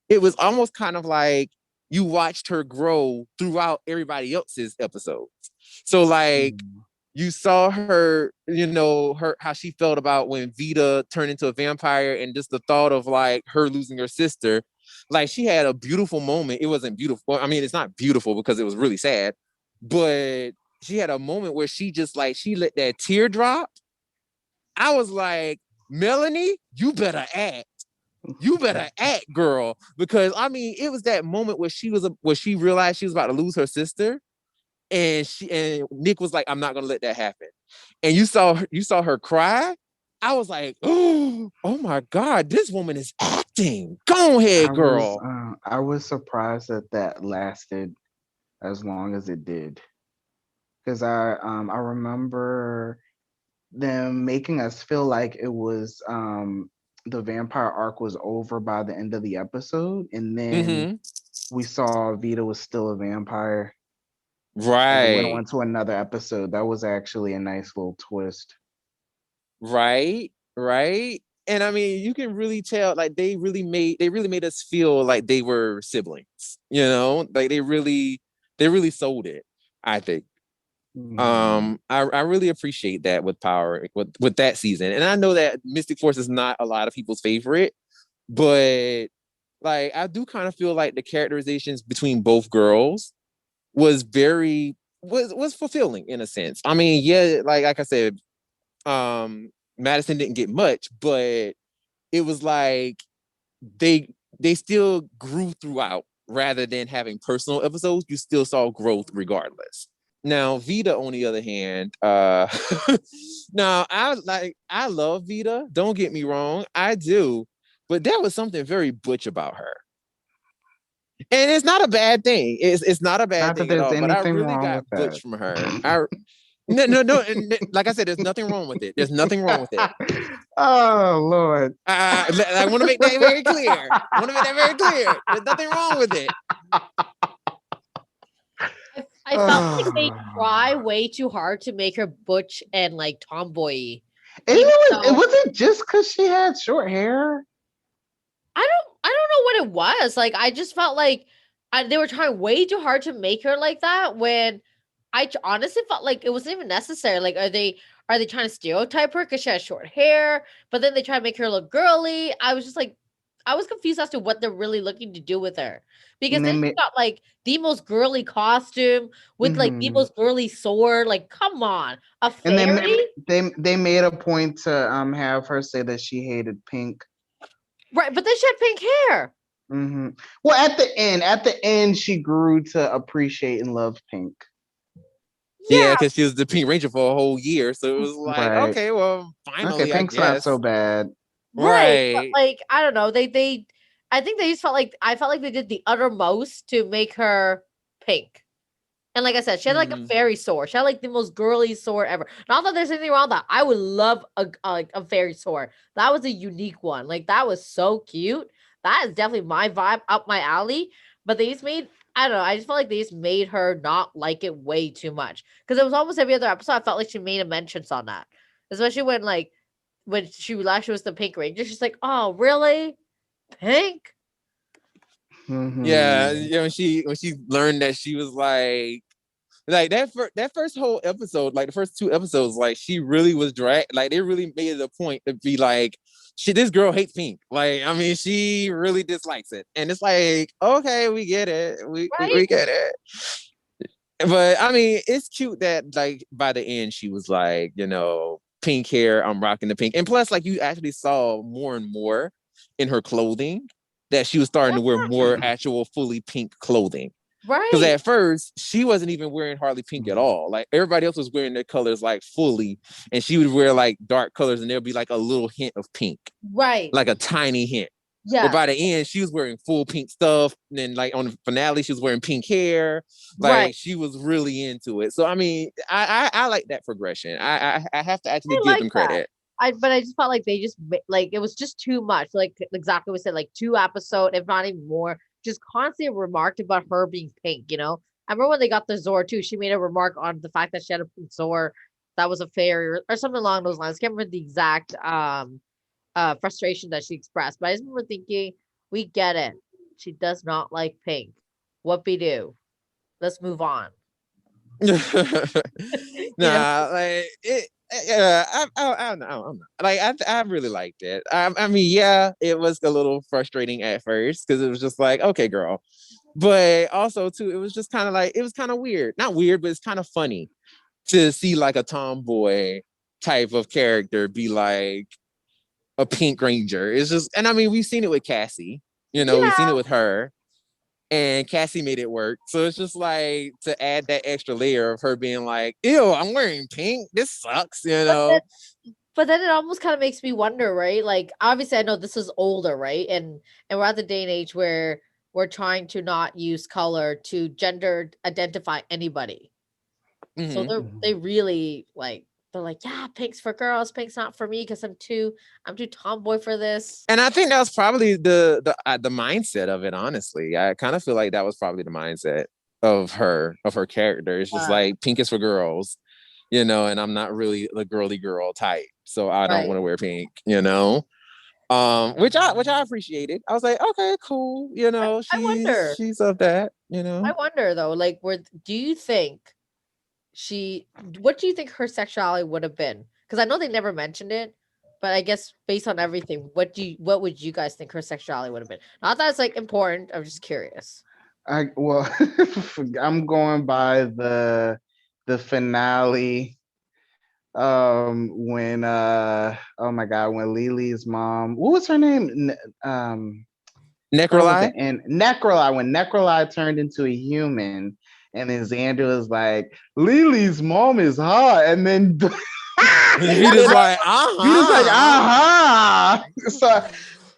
it was almost kind of like you watched her grow throughout everybody else's episodes. So like you saw her, her how she felt about when Vita turned into a vampire, and just the thought of like her losing her sister. Like she had a beautiful moment. It wasn't beautiful. I mean, it's not beautiful because it was really sad, but she had a moment where she just like she let that tear drop. I was like, Melanie, you better act. You better act, girl. Because I mean, it was that moment where she realized she was about to lose her sister. And Nick was like, I'm not gonna let that happen. And you saw her cry. I was like, oh my God, this woman is acting. Go ahead, girl.
I was surprised that lasted as long as it did. Because I remember them making us feel like it was the vampire arc was over by the end of the episode, and then we saw Vita was still a vampire.
Right.
It went on to another episode. That was actually a nice little twist.
Right. And I mean, you can really tell like they really made us feel like they were siblings, like they really sold it, I think. I really appreciate that with Power with that season. And I know that Mystic Force is not a lot of people's favorite, but like I do kind of feel like the characterizations between both girls was fulfilling in a sense. I mean, yeah, like I said, Madison didn't get much, but it was like they still grew throughout rather than having personal episodes. You still saw growth regardless. Now, Vita, on the other hand, now I love Vita. Don't get me wrong, I do, but there was something very butch about her, and it's not a bad thing. It's not a bad thing at all. But I really got butch from her. No. Like I said, there's nothing wrong with it. There's nothing wrong with it.
Oh Lord!
I want to make that very clear. There's nothing wrong with it.
I felt like they try way too hard to make her butch and like tomboy.
It wasn't just because she had short hair.
I don't know what it was. Like I just felt like they were trying way too hard to make her like that when I honestly felt like it wasn't even necessary. Like are they trying to stereotype her because she has short hair, but then they try to make her look girly? I was just like, I was confused as to what they're really looking to do with her. Because then she got like the most girly costume with like the most girly sword. Like, come on, a fairy.
And they made a point to have her say that she hated pink.
Right, but then she had pink hair.
Well, at the end, she grew to appreciate and love pink.
Yeah, because she was the Pink Ranger for a whole year, so it was like, okay, well, finally,
pink's not so bad,
right? But like, I don't know, I think they just felt like they did the uttermost to make her pink. And like I said, she had like a fairy sword. She had like the most girly sword ever. Not that there's anything wrong with that. I would love a fairy sword. That was a unique one. Like that was so cute. That is definitely my vibe, up my alley. But they just made, I don't know, I just felt like they just made her not like it way too much. Because it was almost every other episode, I felt like she made a mentions on that. Especially when she realized she was the Pink Ranger. She's like, oh, really? Pink?
Yeah, when she learned that she was like that first whole episode, like the first 2 episodes, like she really was dragged. Like they really made it a point to be like, this girl hates pink. Like, I mean, she really dislikes it, and it's like, okay, we get it, we get it. But I mean, it's cute that like by the end she was like, pink hair, I'm rocking the pink, and plus, like you actually saw more and more in her clothing that she was starting to wear more actual fully pink clothing.
Right.
Because at first she wasn't even wearing hardly pink at all. Like everybody else was wearing their colors like fully, and she would wear like dark colors, and there'll be like a little hint of pink.
Right.
Like a tiny hint.
Yeah.
But by the end, she was wearing full pink stuff. And then like on the finale, she was wearing pink hair. Like she was really into it. So I mean, I like that progression. I have to actually give them credit.
But I just felt like they just like it was just too much. Like exactly what we said, like 2 episodes, if not even more, just constantly remarked about her being pink. I remember when they got the Zord too. She made a remark on the fact that she had a pink Zord that was a fairy or something along those lines. I can't remember the exact frustration that she expressed, but I just remember thinking, we get it. She does not like pink. whoopee-doo. Let's move on.
Nah, like it. I don't know. Like I really liked it. I mean, yeah, it was a little frustrating at first because it was just like, okay, girl, but also too, it was just kind of like it was kind of weird. Not weird, but it's kind of funny to see like a tomboy type of character be like a Pink Ranger. It's just, and I mean, we've seen it with Cassie. We've seen it with her. And Cassie made it work. So it's just like to add that extra layer of her being like, ew, I'm wearing pink. This sucks,
But then it almost kind of makes me wonder, right? Like, obviously, I know this is older, right? And we're at the day and age where we're trying to not use color to gender identify anybody. Mm-hmm. So they really like, they're like, yeah, pink's for girls, pink's not for me because I'm too tomboy for this.
And I think that was probably the mindset of it. Honestly, I kind of feel like that was probably the mindset of her character. It's just like pink is for girls, and I'm not really the girly girl type, so I don't want to wear pink, which I appreciated. I was like, okay, cool, she's of that,
I wonder though, like, what do you think her sexuality would have been? Because I know they never mentioned it, but I guess based on everything, what would you guys think her sexuality would have been? Not that it's like important. I'm just curious.
I'm going by the finale. When oh my god, when Lily's mom, what was her name?
Necroli?
And Necroli, when Necroli turned into a human, and then Xander was like, Lily's mom is hot, and then
Vita's like,
Vita's like, So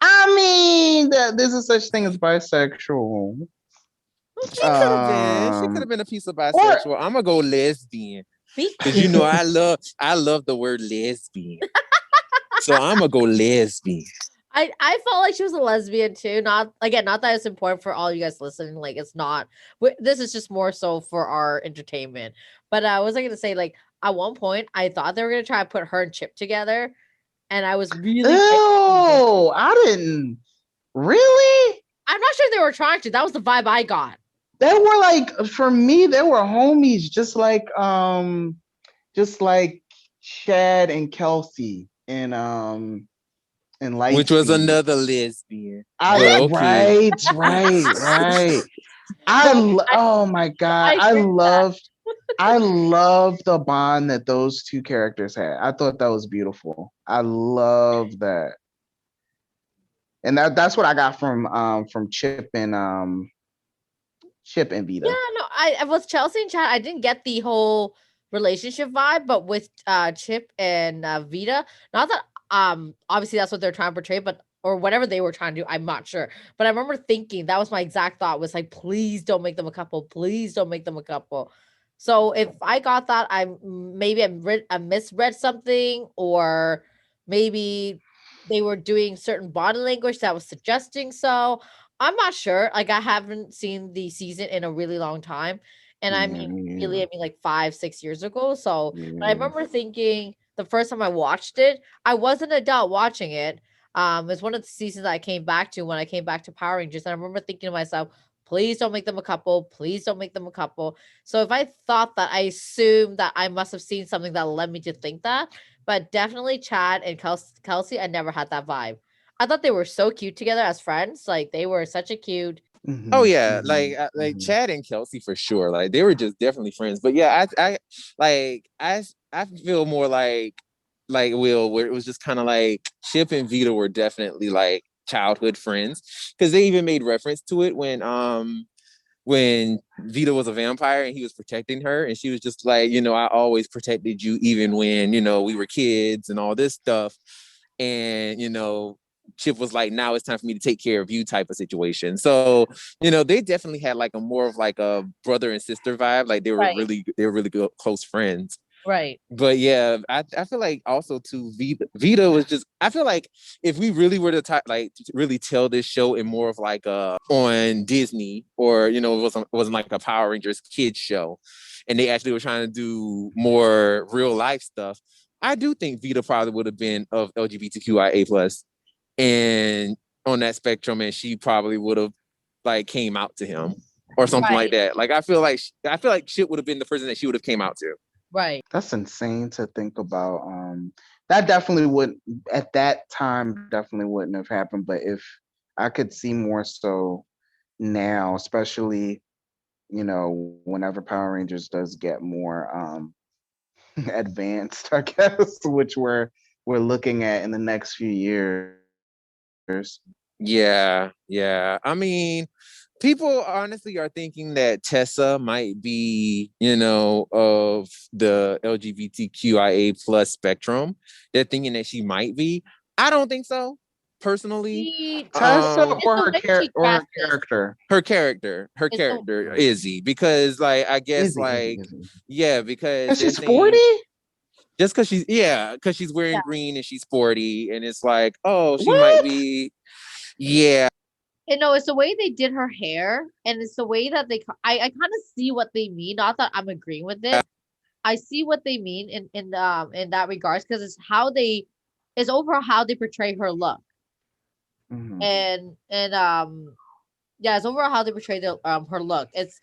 I mean, there's a such thing as bisexual.
She could have been. She could have been a piece of bisexual. I'm gonna go lesbian. Because I love the word lesbian. So I'm gonna go lesbian.
I felt like she was a lesbian too. Not that it's important for all you guys listening. Like, it's not. This is just more so for our entertainment. But I was gonna say, like, at one point I thought they were gonna try to put her and Chip together, and I was really.
Oh, I didn't really.
I'm not sure if they were trying to. That was the vibe I got.
They were like, for me, they were homies, just like Chad and Kelsey and Lightspeed.
Which was another lesbian.
Right. Oh my god, I loved the bond that those two characters had. I thought that was beautiful. I love that, and that's what I got from Chip and Vita.
Yeah, no, I with Chelsea and Chad, I didn't get the whole relationship vibe, but with Chip and Vita, not that obviously that's what they're trying to portray, but or whatever they were trying to do, I'm not sure. But I remember thinking that was my exact thought, was like, please don't make them a couple. Please don't make them a couple. So if I got that, I misread something, or maybe they were doing certain body language that was suggesting so. I'm not sure. Like, I haven't seen the season in a really long time. And I mean, like 5-6 years ago. So I remember thinking the first time I watched it, I was an adult watching it. It's one of the seasons that I came back to when I came back to Power Rangers. And I remember thinking to myself, please don't make them a couple. Please don't make them a couple. So if I thought that, I assumed that I must have seen something that led me to think that. But definitely Chad and Kelsey, I never had that vibe. I thought they were so cute together as friends. Like, they were such a cute.
Oh yeah, like Chad and Kelsey for sure. Like, they were just definitely friends. But yeah, I feel more like Will, where it was just kind of like Chip and Vita were definitely like childhood friends, because they even made reference to it when Vita was a vampire and he was protecting her, and she was just like, I always protected you even when we were kids and all this stuff, and Chip was like, now it's time for me to take care of you type of situation. So, they definitely had like a more of like a brother and sister vibe. Like, they were really good, close friends.
Right.
But yeah, I feel like also too, Vita was just, I feel like if we really were to really tell this show in more of like on Disney, or it wasn't like a Power Rangers kids show, and they actually were trying to do more real life stuff, I do think Vita probably would have been of LGBTQIA+, and on that spectrum, and she probably would have like came out to him. or something like that. Like I feel like shit would have been the person that she would have came out to.
Right.
That's insane to think about. That definitely would at that time definitely wouldn't have happened. But if I could see more so now, especially, you know, whenever Power Rangers does get more advanced, I guess, which we're looking at in the next few years.
Yeah. I mean, people honestly are thinking that Tessa might be, you know, of the LGBTQIA plus spectrum. They're thinking that she might be. I don't think so, personally.
Tessa or her character?
Her character, Izzy, because like I guess Izzy. Yeah, because
she's sporty.
Just because she's wearing green and she's sporty, and it's like, oh, she might be. Yeah.
You know, it's the way they did her hair, and it's the way that I kind of see what they mean. Not that I'm agreeing with it. I see what they mean in that regards, because it's over how they portray her look. Mm-hmm. And it's over how they portray her look. It's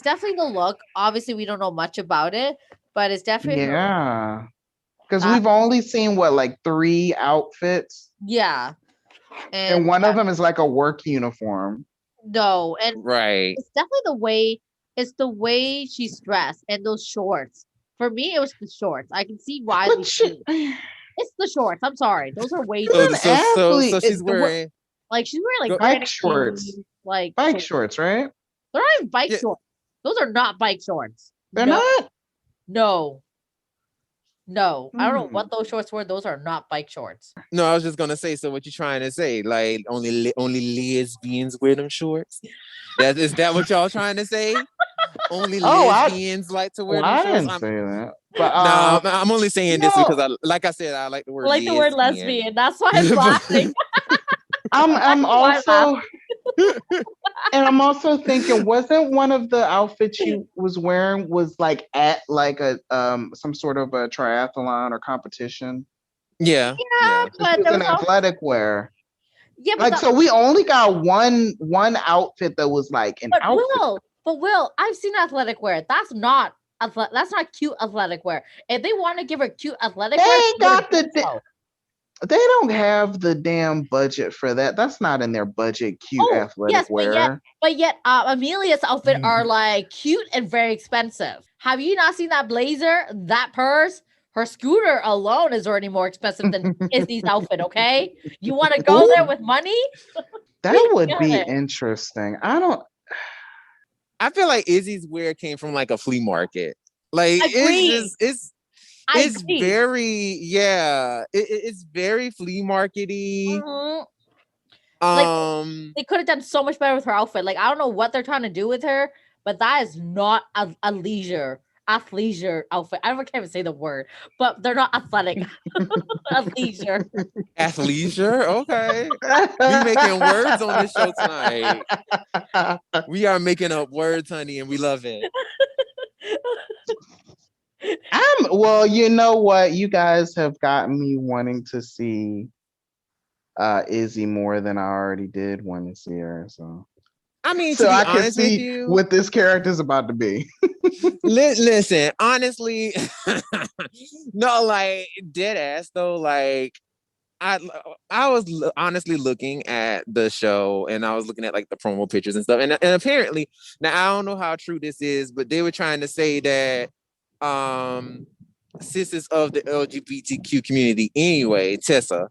definitely the look. Obviously, we don't know much about it, but it's definitely
because we've only seen like 3 outfits.
Yeah.
And one of them is like a work uniform.
No, and
it's
definitely the way she's dressed and those shorts. For me, it was the shorts. I can see why it's the shorts. I'm sorry, those are way too.
So she's wearing
bike shorts, like bike shorts, right?
They're not even bike shorts. Those are not bike shorts.
They're not.
No, I don't know what those shorts were. Those are not bike shorts.
No, I was just gonna say. So what you trying to say? Like only lesbians wear them shorts? Is that what y'all trying to say? Only lesbians like to wear them shorts?
I didn't say that. But
no, I'm only saying this because like I said, I like the word.
The word lesbian. That's why I'm laughing.
I'm also. And I'm also thinking, wasn't one of the outfits she was wearing was like at like a some sort of a triathlon or competition?
Yeah,
but
it was an athletic wear.
Yeah,
but so we only got one outfit that was like an outfit.
Will, I've seen athletic wear. That's not cute athletic wear. If they want to give her cute athletic wear,
they don't have the damn budget for that. That's not in their budget. Cute athletic wear.
But yet, Amelia's outfit are like cute and very expensive. Have you not seen that blazer? That purse? Her scooter alone is already more expensive than Izzy's outfit. Okay, you want to go there with money?
That would be interesting.
I feel like Izzy's wear came from like a flea market. Like it's very it's very flea markety.
Mm-hmm. They could have done so much better with her outfit. Like I don't know what they're trying to do with her, but that is not a athleisure outfit. I can't even say the word, but they're not athletic. Athleisure.
Okay. We making words on this show tonight. We are making up words, honey, and we love it.
Well, you know what? You guys have gotten me wanting to see Izzy more than I already did want to see her. So
I mean,
so I can see what this character is about to be.
Listen, honestly, no, like dead ass though. Like I was honestly looking at the show, and I was looking at like the promo pictures and stuff, and apparently, now I don't know how true this is, but they were trying to say that sis is of the LGBTQ community anyway, Tessa.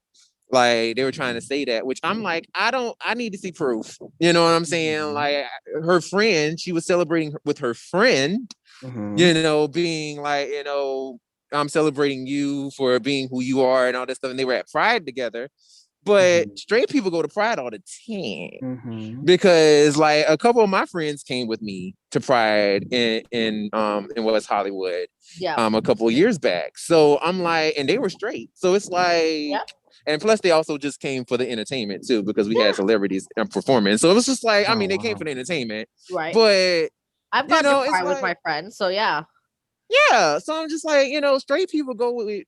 Like they were trying to say that, which I'm like, I need to see proof. You know what I'm saying? Like her friend, she was celebrating with her friend, you know, being like, you know, I'm celebrating you for being who you are and all this stuff. And they were at Pride together. But straight people go to Pride all the time because like a couple of my friends came with me to Pride in West Hollywood a couple of years back. So I'm like, and they were straight. So it's like, and plus they also just came for the entertainment too, because we had celebrities performing. So it was just like, I mean, they came for the entertainment,
right?
But
I've gone to Pride with my friends, so yeah.
So I'm just like, you know, straight people go with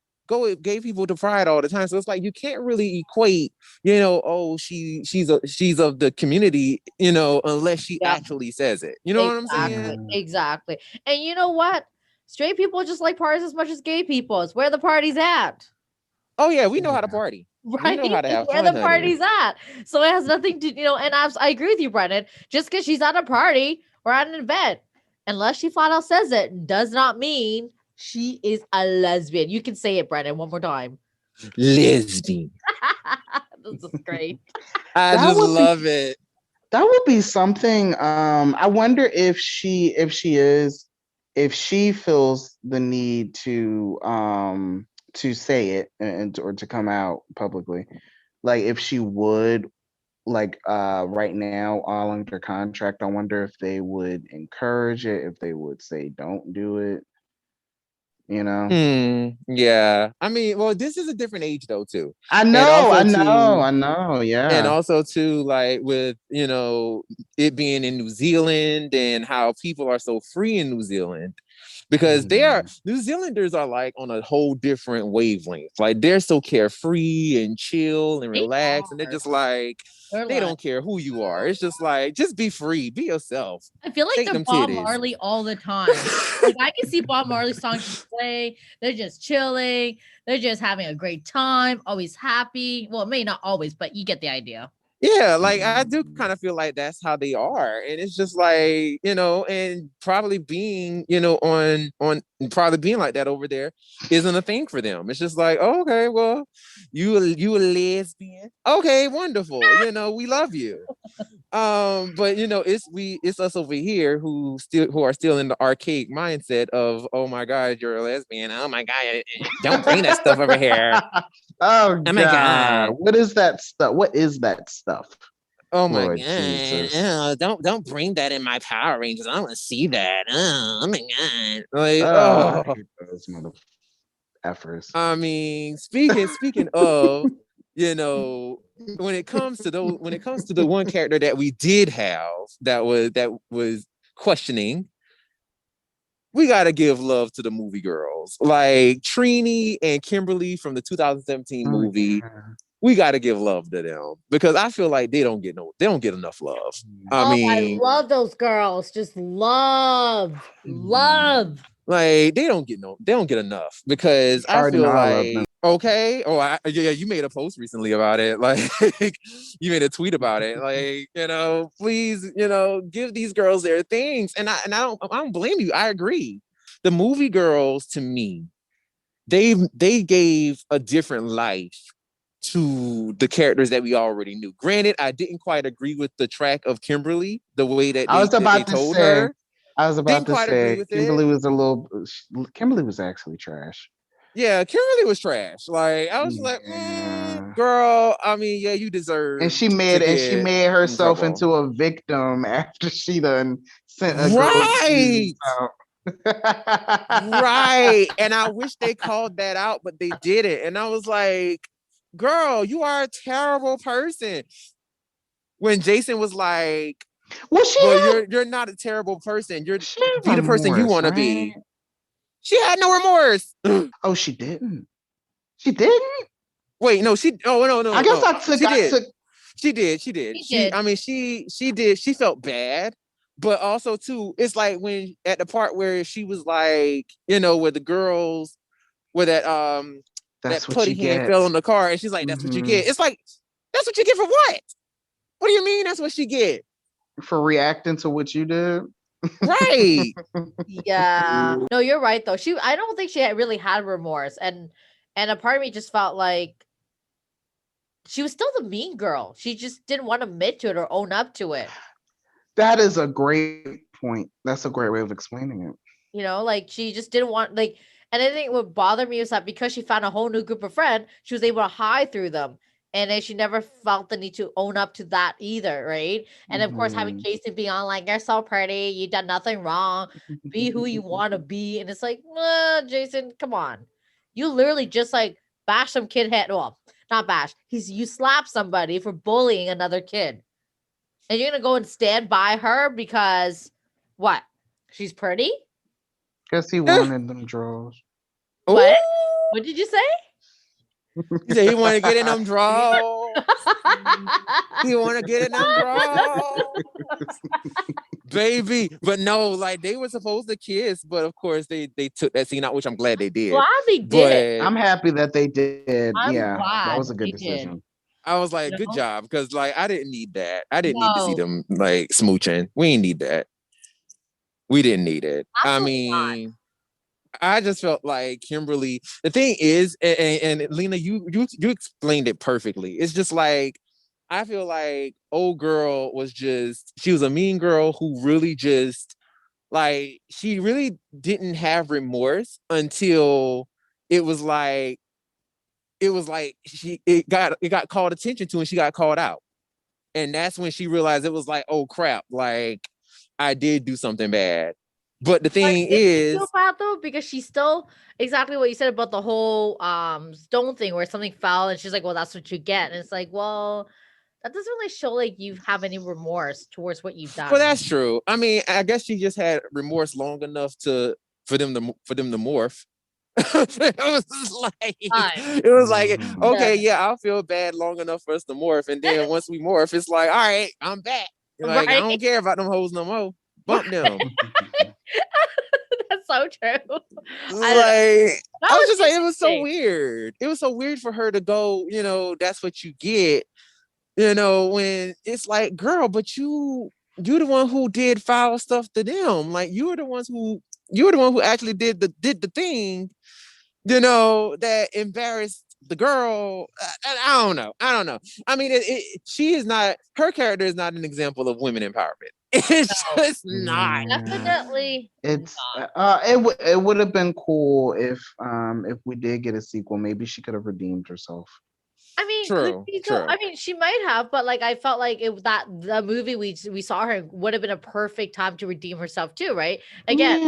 gay people to pride all the time. So it's like you can't really equate, she's of the community, unless she actually says it. You know what I'm saying?
Exactly. And you know what? Straight people just like parties as much as gay people. It's where the party's at.
Oh yeah, we know how to party.
Right?
We know how to have
where
fun,
the party's at. So it has nothing to, and I agree with you, Brennan. Just because she's at a party or at an event, unless she flat out says it, does not mean she is a lesbian. You can say it, Brennan, one more time.
Lesbian.
This is great.
I just love it.
That would be something. I wonder if she feels the need to say it or to come out publicly, like if she would, like right now, all under contract. I wonder if they would encourage it, if they would say don't do it.
Yeah. I mean, well, this is a different age though, too.
I know. Yeah.
And also too, like with, it being in New Zealand and how people are so free in New Zealand, because New Zealanders are like on a whole different wavelength. Like they're so carefree and chill and relaxed. And they're just like, they don't care who you are. It's just like, just be free, be yourself.
I feel like they're Bob Marley all the time. Like I can see Bob Marley songs play. They're just chilling. They're just having a great time, always happy. Well, it may not always, but you get the idea.
Yeah, like I do kind of feel like that's how they are. And it's just like, and probably being, on probably being like that over there isn't a thing for them. It's just like, oh, okay, well, you a lesbian. Okay, wonderful. We love you. But it's us over here who are still in the archaic mindset of, oh my God, you're a lesbian. Oh my God, don't bring that stuff over here.
Oh my God. What is that stuff?
Oh my God. Don't bring that in my Power Rangers. I don't want to see that. Oh my God. Like,
I hate those mother effers.
I mean, speaking of, when it comes to the one character that we did have that was questioning, we gotta give love to the movie girls like Trini and Kimberly from the 2017 movie. Yeah. We gotta give love to them because I feel like they don't get enough love.
I love those girls. Just love.
Like they don't get enough because I feel like, okay. Oh, you made a post recently about it. Like you made a tweet about it. Like, please, give these girls their things. And I don't blame you. I agree. The movie girls, to me, they gave a different life to the characters that we already knew. Granted, I didn't quite agree with the track of Kimberly, the way that they told her.
I was about to say Kimberly was actually trash.
Yeah, Kimberly was trash. Like I was like, girl. I mean, yeah, you deserve.
And she made herself into a victim after she done sent a
right. Right. And I wish they called that out, but they didn't. And I was like, girl, you are a terrible person. When Jason was like, you're not a terrible person. Be the person you want to be. She had no remorse.
Oh, she didn't. She didn't.
Wait, no, she. Oh no.
I guess
She did. She did. I mean, she did. She felt bad, but also too, it's like when at the part where she was like, where the girls, where that putty hand fell on the car, and she's like, "That's what you get." It's like, that's what you get for what? What do you mean? That's what she get
for reacting to what you did?
Right.
Yeah. No, you're right though. I don't think she really had remorse, and a part of me just felt like she was still the mean girl. She just didn't want to admit to it or own up to it.
That is a great point. That's a great way of explaining it.
Like she just didn't want and I think what bothered me was that because she found a whole new group of friends, she was able to hide through them. And then she never felt the need to own up to that either, right? And of course, having Jason be on like, you're so pretty, you done nothing wrong, be who you want to be. And it's like, Jason, come on. You literally just like bash some kid head. Well, not bash. You slap somebody for bullying another kid. And you're going to go and stand by her because what? She's pretty?
Guess he wanted them draws.
What? What did you say?
He said he want to get in them draws. He want to get in them draws. Baby. But no, like they were supposed to kiss, but of course they took that scene out, which I'm glad they did.
Glad they did.
I'm happy that they did.
I'm
yeah,
glad
that was a good
they
decision.
did.
I was like,
You
good
know?
job, because like I didn't need that. I didn't need to see
No.
them like smooching. We didn't need that. We didn't need it.
Absolutely
I mean, I just felt like Kimberly. The thing is, and Lena, you explained it perfectly. It's just like I feel like old girl was she was a mean girl who really just like she really didn't have remorse until it was like it got called attention to and she got called out. And that's when she realized it was like, oh crap, like I did do something bad. But the thing is,
feel bad though, because she's still exactly what you said about the whole stone thing where something fell and she's like, well, that's what you get. And it's like, well, that doesn't really show like you have any remorse towards what you've done.
Well, that's true. I mean, I guess she just had remorse long enough for them to morph. It was like, okay, yeah, I'll feel bad long enough for us to morph, and then once we morph, it's like, all right, I'm back. Like I don't care about them hoes no more. Bump them.
That's so true.
I was just like, it was so weird. It was so weird for her to go, that's what you get, when it's like, girl, but you're the one who did foul stuff to them. Like you were the one who actually did the thing, that embarrassed the girl. I don't know. I mean, she is not, her character is not an example of women empowerment. It's just not.
Definitely.
It's it would have been cool if we did get a sequel. Maybe she could have redeemed herself.
I mean,
true.
I mean, she might have, but like I felt like the movie we saw her would have been a perfect time to redeem herself too, right? Again,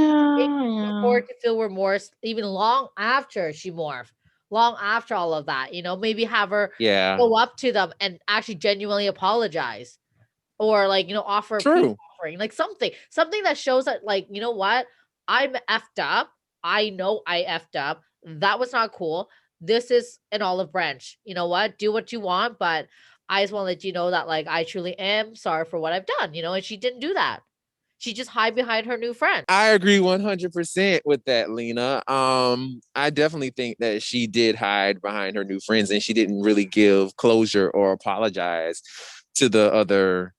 forward to feel remorse even long after she morphed, long after all of that. Maybe have her go up to them and actually genuinely apologize, or like offer a peace offering, like something that shows that like what, I'm effed up. I know I effed up. That was not cool. This is an olive branch. You know what? Do what you want, but I just want to let you know that like I truly am sorry for what I've done, and she didn't do that. She just hid behind her new friend.
I agree 100% with that, Lena. I definitely think that she did hide behind her new friends and she didn't really give closure or apologize to the other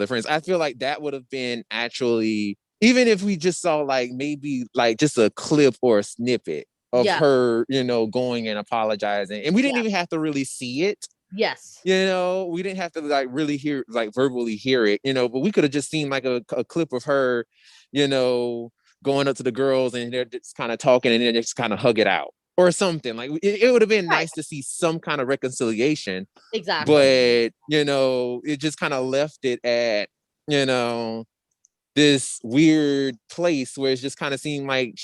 friends. I feel like that would have been actually, even if we just saw like maybe like just a clip or a snippet of her, going and apologizing. And we didn't even have to really see it.
Yes.
We didn't have to like really hear, like verbally hear it, but we could have just seen like a clip of her, going up to the girls and they're just kind of talking and then just kind of hug it out or something. Like it would have been nice to see some kind of reconciliation.
Exactly.
But, it just kind of left it at, this weird place where it's just kind of seemed like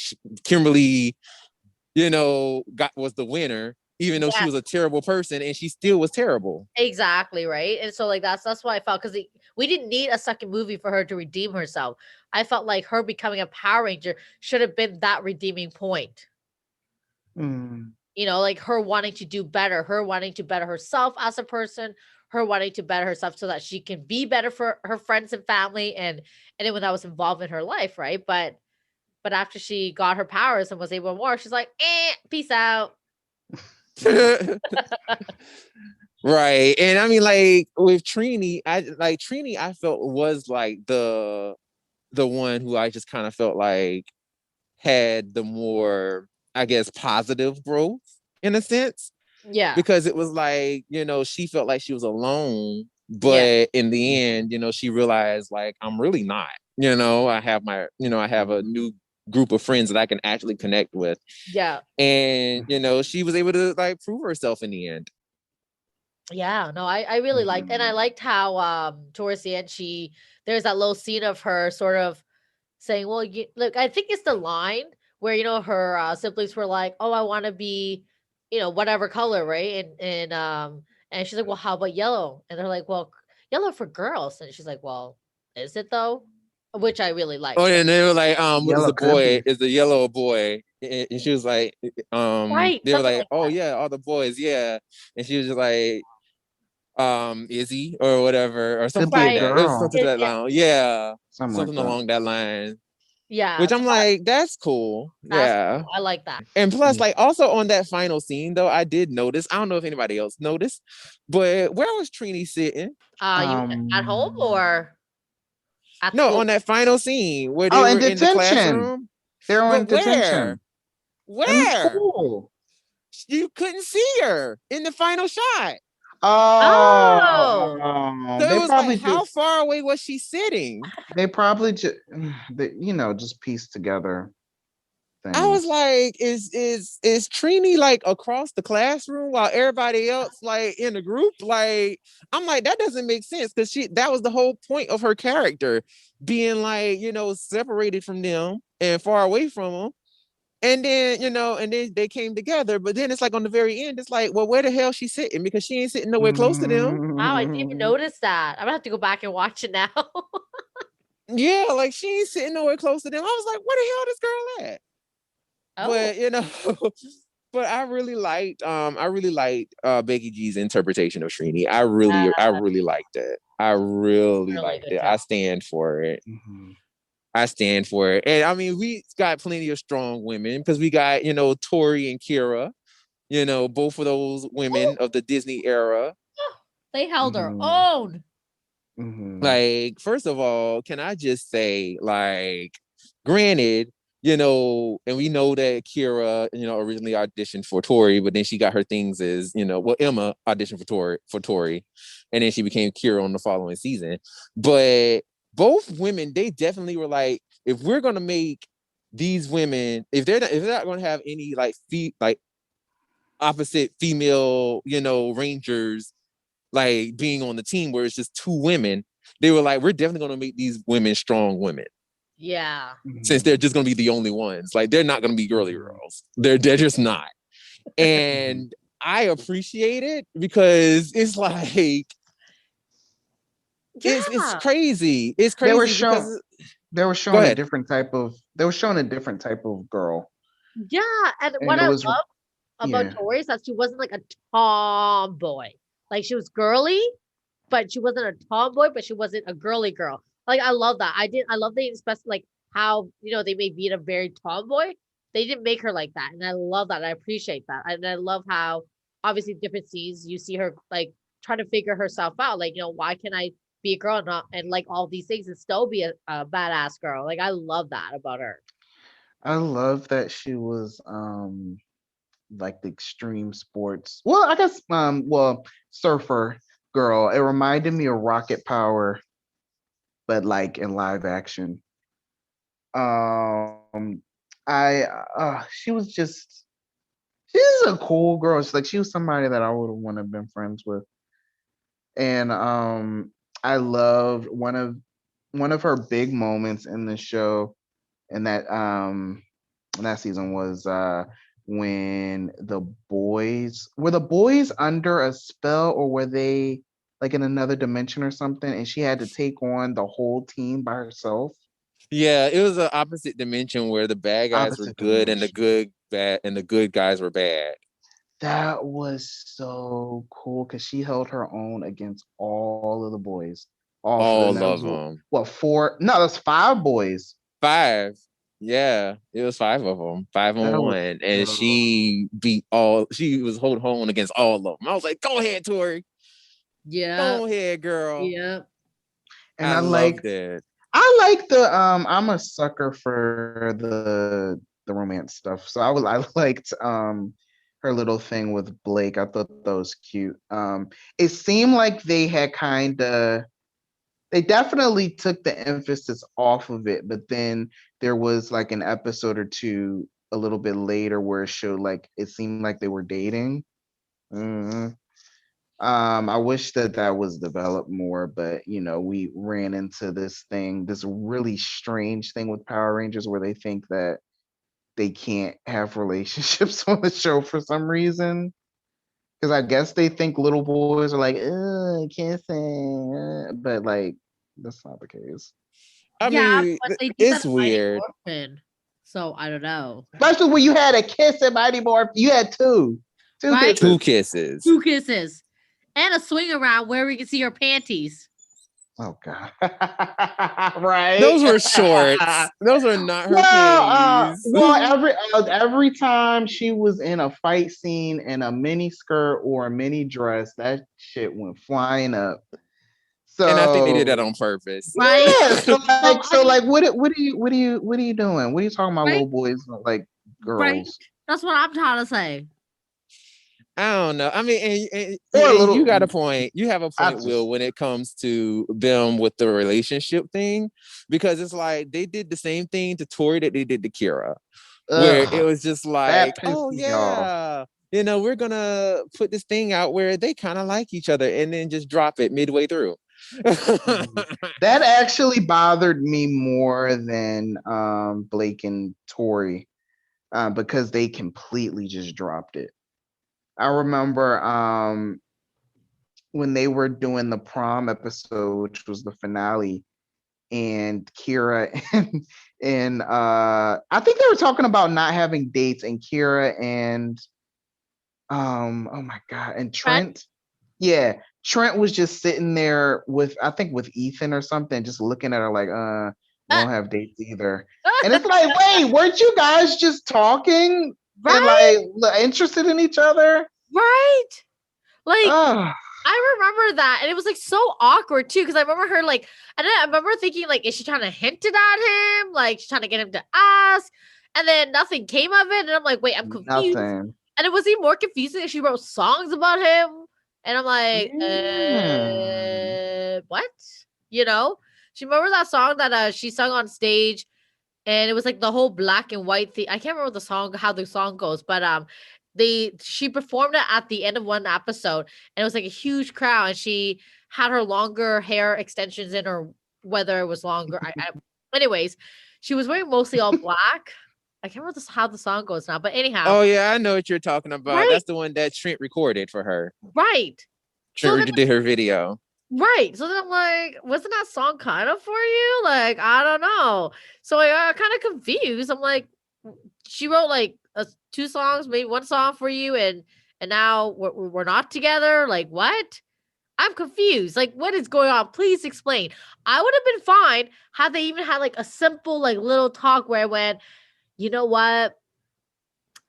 Kimberly, was the winner, even though she was a terrible person and she still was terrible.
Exactly, right? And so like that's why I felt, because we didn't need a second movie for her to redeem herself. I felt like her becoming a Power Ranger should have been that redeeming point. Like her wanting to do better, her wanting to better herself as a person, her wanting to better herself so that she can be better for her friends and family and anyone that was involved in her life, right? But after she got her powers and was able to war, she's like, peace out.
Right. And I mean, like with Trini, I felt was like the one who I just kind of felt like had the more, I guess, positive growth in a sense.
Yeah.
Because it was like, she felt like she was alone, but in the end, she realized like, I'm really not, I have a new group of friends that I can actually connect with.
Yeah.
And, she was able to like prove herself in the end.
Yeah, no, I really liked, and I liked how towards the end there's that little scene of her sort of saying, well, look, I think it's the line where her siblings were like, oh, I want to be whatever color, right? And she's like, well, how about yellow? And they're like, well, yellow for girls. And she's like, well, is it though? which I really like.
Oh, and they were like, what is the boy?
Cookie.
Is the yellow boy? And she was like,
Right,
they were like,
like
oh
that.
yeah, all the boys, yeah. And she was just like, Izzy or whatever, or something like that. It was something to that line. Yeah. Something
like
along that line.
Yeah.
Which I'm like, that's cool. Yeah.
Cool. I like that.
And plus, like, also on that final scene, though, I did notice, I don't know if anybody else noticed, but where was Trini sitting?
You at home or at
No,
school?
on that final scene where they were in the classroom.
They were in
But
detention.
Where?
In the school.
You couldn't see her in the final shot.
Oh.
So it was like, how far away was she sitting?
They probably just, just pieced together things.
I was like, is Trini like across the classroom while everybody else like in the group? Like, I'm like, that doesn't make sense because that was the whole point of her character, being like, separated from them and far away from them. And then, and then they came together. But then it's like on the very end, it's like, well, where the hell is she sitting? Because she ain't sitting nowhere close to them.
Wow, I didn't even notice that. I'm gonna have to go back and watch it now.
Yeah, like she ain't sitting nowhere close to them. I was like, where the hell this girl at? But but I really liked Becky G's interpretation of Srini. I really liked it. I really liked it. I stand for it.
Mm-hmm.
I stand for it. And I mean, we got plenty of strong women because we got, Tori and Kira, both of those women of the Disney era.
They held her own.
Mm-hmm.
Like, first of all, can I just say, like, granted, and we know that Kira, originally auditioned for Tori, but then she got her things as, Emma auditioned for Tori, and then she became Kira on the following season. But both women, they definitely were like, if we're gonna make these women, if they're not gonna have any like opposite female, rangers like being on the team where it's just two women, they were like, we're definitely gonna make these women strong women.
Yeah.
Since they're just gonna be the only ones. Like, they're not gonna be girly girls. They're just not. And I appreciate it because it's like it's crazy. It's crazy
they were showing a different type of girl.
Yeah, and what I love about Tori is that she wasn't like a tomboy. Like, she was girly, but she wasn't a tomboy, but she wasn't a girly girl. Like, I love that. I love they especially like how, they may be a very tomboy. They didn't make her like that. And I love that. I appreciate that. And I love how obviously different scenes you see her like trying to figure herself out. Like, why can I be a girl and like all these things and still be a badass girl? Like, I love that about her.
I love that she was like the extreme sports. Well, I guess surfer girl. It reminded me of Rocket Power, but like in live action. She's a cool girl. It's like she was somebody that I would want to have been friends with. And I loved one of her big moments in the show, and that season was when were the boys under a spell, or were they like in another dimension or something, and she had to take on the whole team by herself.
Yeah, it was an opposite dimension where the bad guys were good and the good guys were bad.
That was so cool because she held her own against all of the boys.
All of them.
What, 4? No, that's 5 boys.
5. Yeah, it was 5 of them. 5-on-1. And she was holding on against all of them. I was like, go ahead, Tori.
Yeah.
Go ahead, girl.
Yeah.
And
I loved it.
I like the I'm a sucker for the romance stuff. So I liked her little thing with Blake. I thought that was cute. It seemed like they definitely took the emphasis off of it, but then there was like an episode or two a little bit later where it showed like it seemed like they were dating. I wish that was developed more, but we ran into this really strange thing with Power Rangers where they think that they can't have relationships on the show for some reason. Because I guess they think little boys are like, kissing, but like that's not the case.
I mean,
but they
it's weird.
Morphin, so I don't know.
Especially when you had a kiss at Mighty Morphin. You had two
Right?
kisses.
Two kisses. And a swing around where we can see her panties.
Oh God! Right?
Those were shorts. Those are not her panties.
Every time she was in a fight scene in a mini skirt or a mini dress, that shit went flying up. So,
and I think they did that on purpose.
Right?
Yeah. So like, what are you doing? What are you talking about, little boys like girls?
Right. That's what I'm trying to say.
I don't know. I mean, and you got a point. You have a point, Will, when it comes to them with the relationship thing, because it's like they did the same thing to Tori that they did to Kira, where it was just like, oh yeah, we're gonna put this thing out where they kind of like each other, and then just drop it midway through.
That actually bothered me more than Blake and Tori, because they completely just dropped it. I remember when they were doing the prom episode, which was the finale, and Kira and I think they were talking about not having dates, and Kira and oh my God, and Trent. Yeah, Trent was just sitting there with Ethan or something, just looking at her like, we don't have dates either. And it's like, wait, weren't you guys just talking?
Right?
And like interested in each other?
Right. Like I remember that, and it was like so awkward too, because I remember her like, and then I remember thinking like, is she trying to hint it at him? Like she's trying to get him to ask, and then nothing came of it, and I'm like, wait, I'm confused. Nothing. And it was even more confusing if she wrote songs about him, and I'm like, what? She remember that song that she sung on stage, and it was like the whole black and white thing. I can't remember how the song goes, but she performed it at the end of one episode, and it was like a huge crowd, and she had her longer hair extensions in, or whether it was longer. Anyways, she was wearing mostly all black. I can't remember how the song goes now, but anyhow.
Oh yeah, I know what you're talking about. Right? That's the one that Trent recorded for her.
Right.
Trent did her video.
Right. So then I'm like, wasn't that song kind of for you? Like, I don't know. So I got kind of confused. I'm like, she wrote like 2 songs, maybe 1 song for you, and now we're not together. Like, what? I'm confused. Like, what is going on? Please explain. I would have been fine had they even had like a simple like little talk where I went, you know what?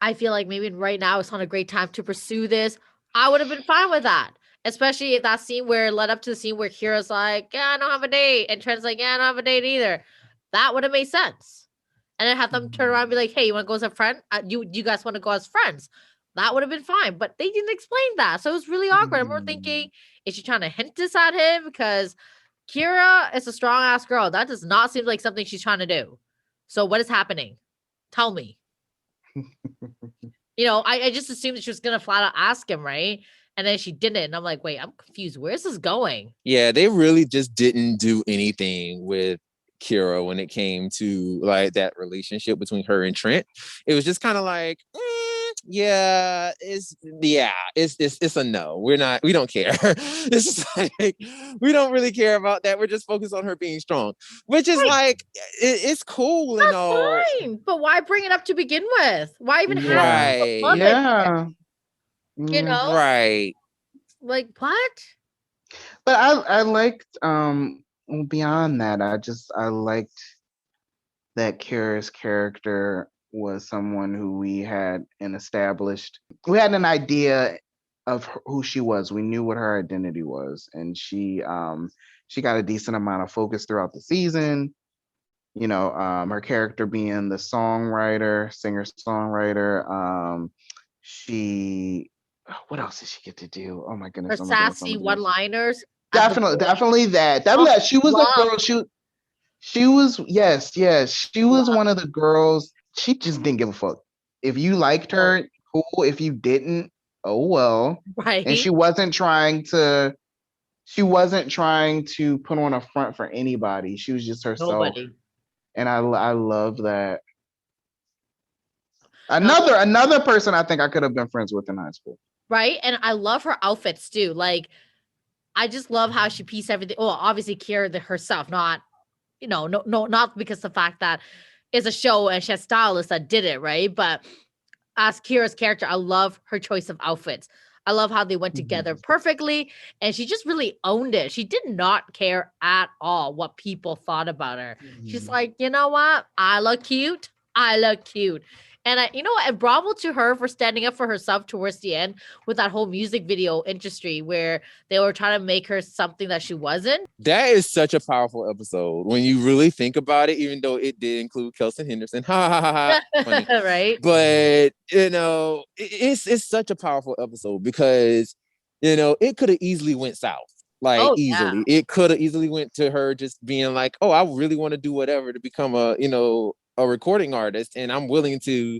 I feel like maybe right now it's not a great time to pursue this. I would have been fine with that. Especially if that scene where it led up to the scene where Kira's like, yeah, I don't have a date. And Trent's like, yeah, I don't have a date either. That would have made sense. And then have them turn around and be like, hey, you want to go as a friend? You guys want to go as friends? That would have been fine. But they didn't explain that. So it was really awkward. I remember thinking, is she trying to hint this at him? Because Kira is a strong ass girl. That does not seem like something she's trying to do. So what is happening? Tell me. I just assumed that she was going to flat out ask him, right? And then she didn't. And I'm like, wait, I'm confused. Where's this going?
Yeah, they really just didn't do anything with Kira when it came to like that relationship between her and Trent. It was just kind of like, it's a no. We don't care. It's just like, we don't really care about that. We're just focused on her being strong, which is like, it's cool and all.
Fine, but why bring it up to begin with? Why even have
it? Yeah.
Right.
Like what?
But I liked beyond that, I liked that Kira's character was someone who we had an idea of who she was. We knew what her identity was, and she got a decent amount of focus throughout the season. Her character being the singer-songwriter. What else did she get to do? Oh my goodness!
Her sassy one-liners.
Definitely that. She was the girl. She was yes. She was one of the girls. She just didn't give a fuck. If you liked her, cool. If you didn't, oh well.
Right.
And she wasn't trying to put on a front for anybody. She was just herself. Nobody. And I love that. Another person I think I could have been friends with in high school.
Right. And I love her outfits too. Like, I just love how she pieced everything. Well, obviously Kira herself, not no, not because the fact that it's a show and she has stylists that did it, right? But as Kira's character, I love her choice of outfits. I love how they went together perfectly, and she just really owned it. She did not care at all what people thought about her. She's like, you know what? I look cute. I look cute. And you know what? And bravo to her for standing up for herself towards the end with that whole music video industry where they were trying to make her something that she wasn't.
That is such a powerful episode when you really think about it, even though it did include Kelson Henderson. Ha ha ha ha. Funny.
Right?
But, it's such a powerful episode because, it could have easily went south. Like, easily. Yeah. It could have easily went to her just being like, oh, I really want to do whatever to become a recording artist, and I'm willing to,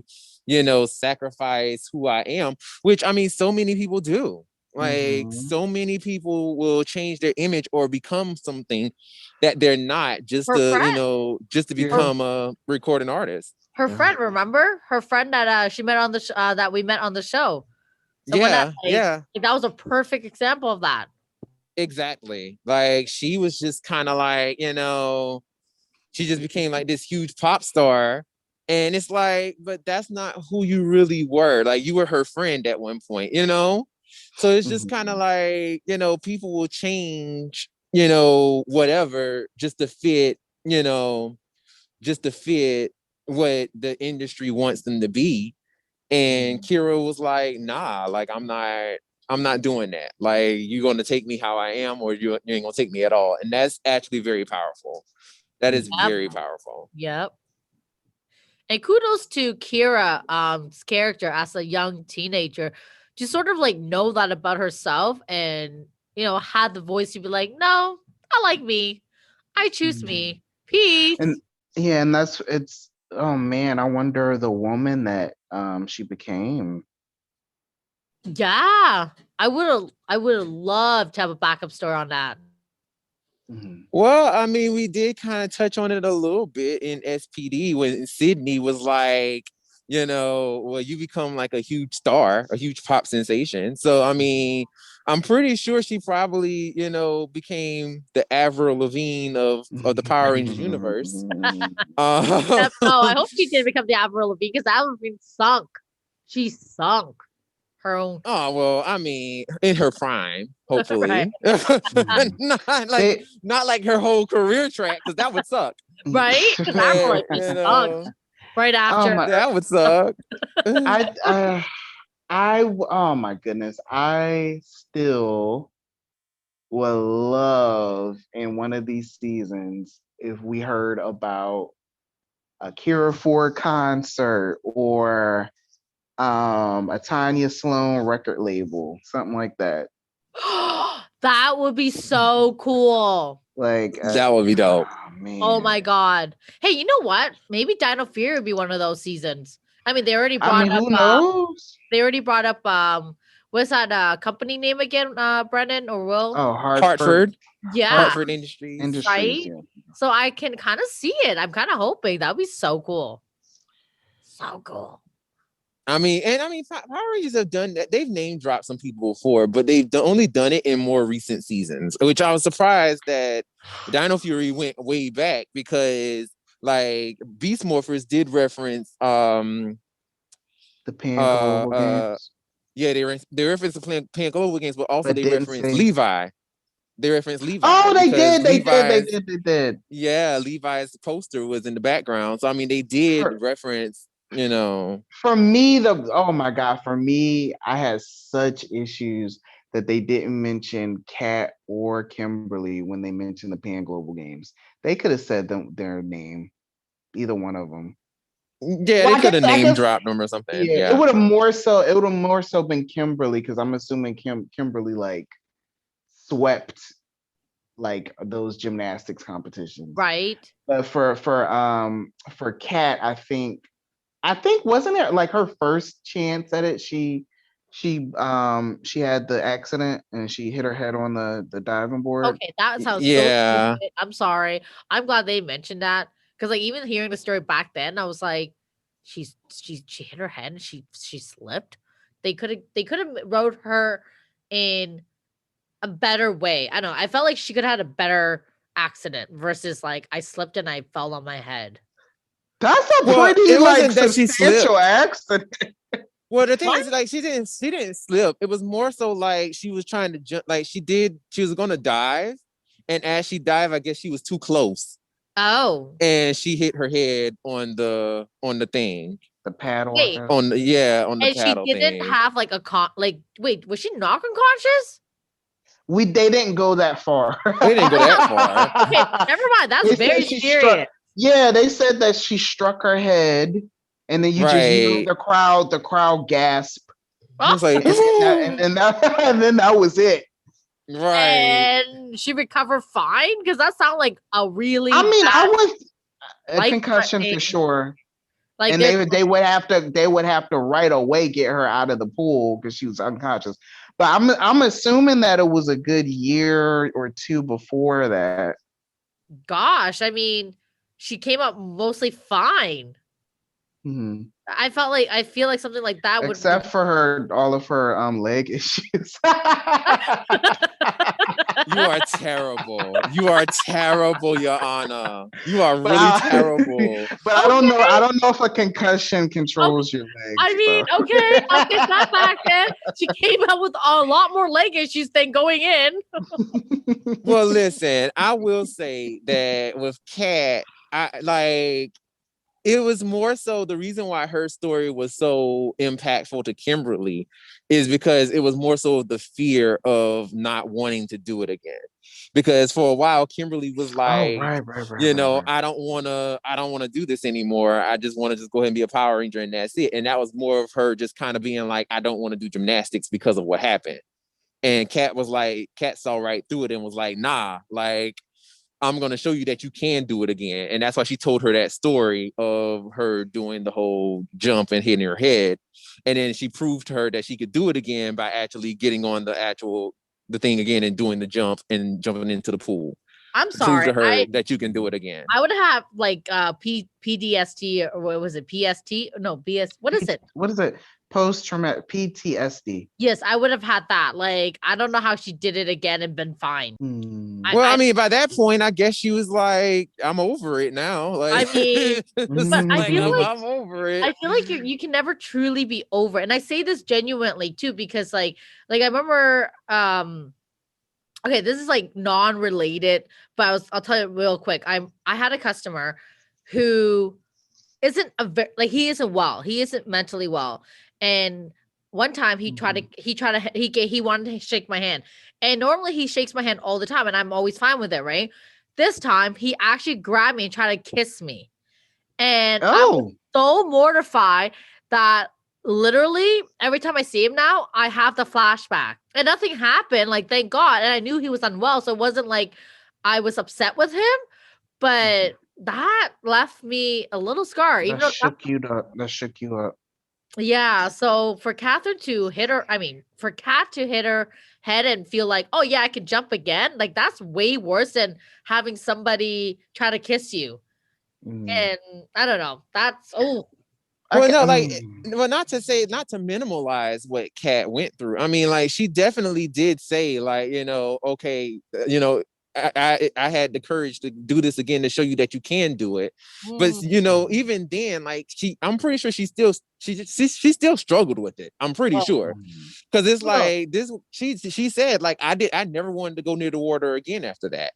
sacrifice who I am, which, I mean, so many people do. Like, so many people will change their image or become something that they're not just to become a recording artist.
Her friend, remember? Her friend that she met on the that we met on the show.
Like,
that was a perfect example of that.
Exactly. Like, she was just kind of like, she just became like this huge pop star. And it's like, but that's not who you really were. Like, you were her friend at one point, So it's just kind of like, people will change, whatever just to fit, what the industry wants them to be. And Kira was like, nah, like, I'm not doing that. Like, you're going to take me how I am, or you ain't going to take me at all. And that's actually very powerful. That is very powerful.
Yep. And kudos to Kira's character as a young teenager to sort of like know that about herself and, had the voice to be like, no, I like me. I choose me. Peace.
And oh man, I wonder the woman that she became.
Yeah. I would have loved to have a backup story on that.
Well, I mean, we did kind of touch on it a little bit in SPD when Sydney was like, well, you become like a huge star, a huge pop sensation. So, I mean, I'm pretty sure she probably, became the Avril Lavigne of the Power Rangers universe.
No, I hope she did become the Avril Lavigne because Avril Lavigne sunk. She sunk. Her own.
Oh, well, I mean, in her prime, hopefully. Not like her whole career track, because that would suck.
Right? Right after.
That would suck.
Oh my goodness. I still would love in one of these seasons if we heard about a Kira Ford concert or a Tanya Sloan record label, something like that.
That would be so cool.
Like
that would be dope.
Oh my god! Hey, you know what? Maybe Dino Fury would be one of those seasons. I mean, they already brought up.
Who knows?
They already brought up. What's that company name again? Brennan or Will?
Oh,
Hartford.
Yeah,
Hartford Industries.
Right. Yeah. So I can kind of see it. I'm kind of hoping that would be so cool. So cool.
I mean, Power Rangers have done that. They've name dropped some people before, but they've only done it in more recent seasons, which I was surprised that Dino Fury went way back because, like, Beast Morphers did reference
the Pan Global games.
Yeah, they referenced the Pan Global games, but also they referenced Levi. They referenced Levi.
Oh, they did.
Yeah, Levi's poster was in the background, so I mean, they did reference.
For me, for me, I had such issues that they didn't mention Kat or Kimberly when they mentioned the Pan Global games. They could have said their name, either one of them.
Yeah, they could have name dropped them or something. Yeah.
It would have more so been Kimberly, because I'm assuming Kimberly like swept like those gymnastics competitions.
Right.
But for Kat, I think wasn't it like her first chance at it? She had the accident and she hit her head on the diving board.
Okay, that sounds so stupid. I'm sorry. I'm glad they mentioned that, because like even hearing the story back then, I was like, she hit her head and she slipped. They could have wrote her in a better way. I don't know. I felt like she could have had a better accident versus like I slipped and I fell on my head.
That's a pretty like substantial accident.
Well, the thing is, like, she didn't slip. It was more so like she was trying to jump, like she was gonna dive, and as she dived, I guess she was too close.
Oh.
And she hit her head on the thing.
The paddle.
Wait.
On the paddle.
She didn't have like wait, was she knock unconscious?
They didn't go that far.
They didn't go that far.
Okay, never mind. That's very serious.
They said that she struck her head, and then the crowd gasped.
I was like,
and then that was it.
Right.
And she recovered fine? Because that sounds like a really
I was a concussion for sure. Like, and they would have to right away get her out of the pool because she was unconscious. But I'm assuming that it was a good year or two before that.
Gosh, I mean, she came up mostly fine.
Mm-hmm.
I feel like something like that would,
except for all of her leg issues.
You are terrible. You are terrible, Your Honor. You are really terrible.
But I don't know if a concussion controls your legs.
I mean, okay, I'll get that back then. She came out with a lot more leg issues than going in.
Well, listen, I will say that with Kat, it was more so the reason why her story was so impactful to Kimberly is because it was more so the fear of not wanting to do it again. Because for a while, Kimberly was like, I don't want to do this anymore. I just want to go ahead and be a Power Ranger and that's it. And that was more of her just kind of being like, I don't want to do gymnastics because of what happened. And Kat saw right through it and was like, nah, like, I'm going to show you that you can do it again. And that's why she told her that story of her doing the whole jump and hitting her head. And then she proved to her that she could do it again by actually getting on the thing again and doing the jump and jumping into the pool.
I'm sorry.
Prove to her that you can do it again.
I would have like PDST or what was it? PST? No, BS. What is it?
What is it? Post-traumatic PTSD.
Yes, I would have had that. Like, I don't know how she did it again and been fine.
I mean, by that point, I guess she was like, I'm over it now. Like,
I mean, but I feel like
I'm over it.
I feel like you can never truly be over it. And I say this genuinely too, because like I remember, okay, this is like non-related, but I'll tell you real quick. I had a customer who isn't he isn't well. He isn't mentally well. And one time he wanted to shake my hand. And normally he shakes my hand all the time and I'm always fine with it, right? This time he actually grabbed me and tried to kiss me. And I was so mortified that literally every time I see him now, I have the flashback. And nothing happened, like, thank God. And I knew he was unwell, so it wasn't like I was upset with him, but that left me a little scar.
That shook you up.
Yeah, so for Catherine to hit her, for Kat to hit her head and feel like, oh yeah, I can jump again, like that's way worse than having somebody try to kiss you. And I don't know, that's
not to minimalize what Kat went through. I mean, like, she definitely did say, like, okay, I had the courage to do this again to show you that you can do it. But even then, like, I'm pretty sure she still struggled with it. I'm pretty sure, because it's like this. She said, like, I never wanted to go near the water again after that.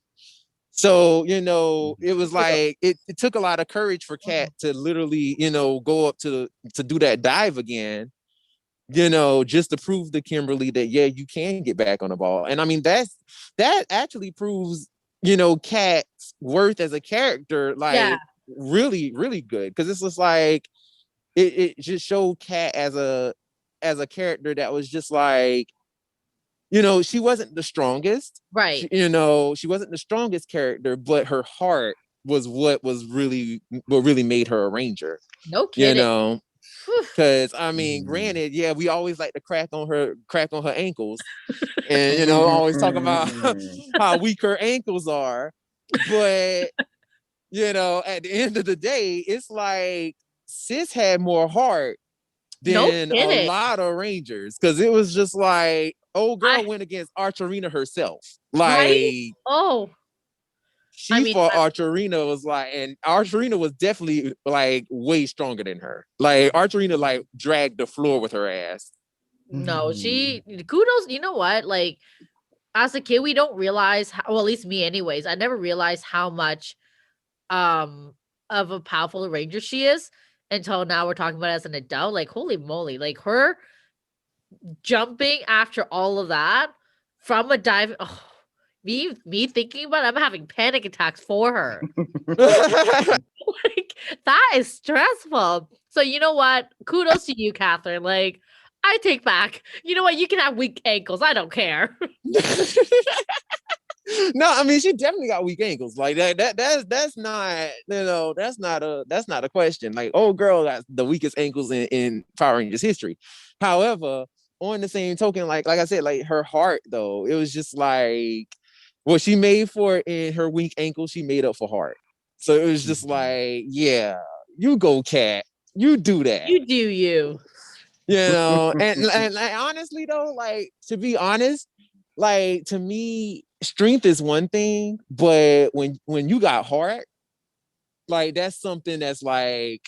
So it was like it took a lot of courage for Kat to literally go up to do that dive again. Just to prove to Kimberly that, yeah, you can get back on the ball. And I mean, that actually proves, Kat's worth as a character, like, really, really good. Cause it's just like, it just showed Kat as a character that was just like, she wasn't the strongest.
Right.
She wasn't the strongest character, but her heart was what really made her a ranger.
No kidding.
Because I mean, granted, yeah, we always like to crack on her ankles, and always talk about how weak her ankles are. But at the end of the day, it's like sis had more heart than a lot of rangers, because it was just like, old girl went against Archerina herself, like,
right?
She thought Archerina was like, and Archerina was definitely like way stronger than her. Like Archerina like dragged the floor with her ass.
No, kudos. You know what? Like as a kid, we don't realize how, well, at least me anyways, I never realized how much of a powerful ranger she is until now we're talking about it as an adult. Like, holy moly, like her jumping after all of that from a dive. Oh, me thinking about it, I'm having panic attacks for her. Like, that is stressful. So you know what? Kudos to you, Catherine. Like, I take back. You know what? You can have weak ankles. I don't care.
No, I mean she definitely got weak ankles. Like that's not, you know, that's not a question. Like, oh girl got the weakest ankles in Power Rangers history. However, on the same token, like I said, like her heart though, it was just like what she made for in her weak ankle, she made up for heart. So it was just like, yeah, you go, Cat. You do that.
You do you.
You know, and like, honestly though, like to be honest, like to me, strength is one thing, but when you got heart, like that's something that's like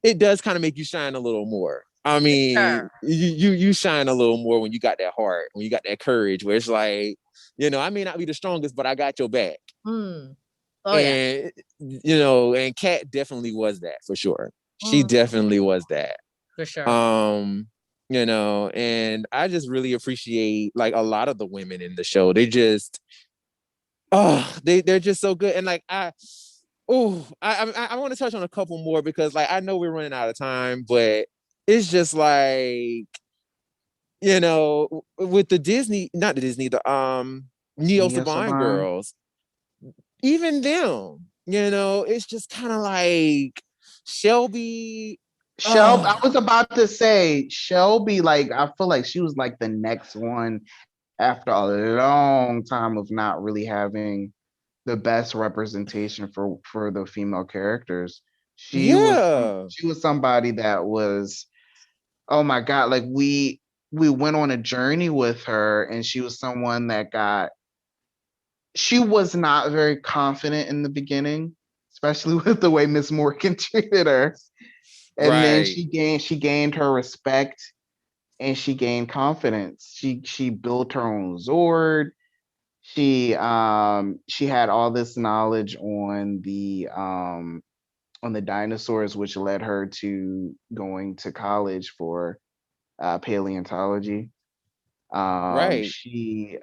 it does kind of make you shine a little more. I mean, sure. you shine a little more when you got that heart, when you got that courage, where it's like, you know, I may not be the strongest, but I got your back.
Oh,
and yeah. You know, and Kat definitely was that for sure. She definitely was that.
For sure.
You know, and I just really appreciate like a lot of the women in the show. They just they're just so good. And like I want to touch on a couple more because like I know we're running out of time, but it's just like, you know, with the Neo Saban girls, even them, you know, it's just kind of like Shelby.
I was about to say Shelby, like I feel like she was like the next one after a long time of not really having the best representation for the female characters. She was somebody that was, oh my God, like we went on a journey with her, and she was someone that she was not very confident in the beginning, especially with the way Miss Morgan treated her. And then she gained her respect, and she gained confidence. She built her own Zord. She had all this knowledge on the dinosaurs, which led her to going to college for paleontology. She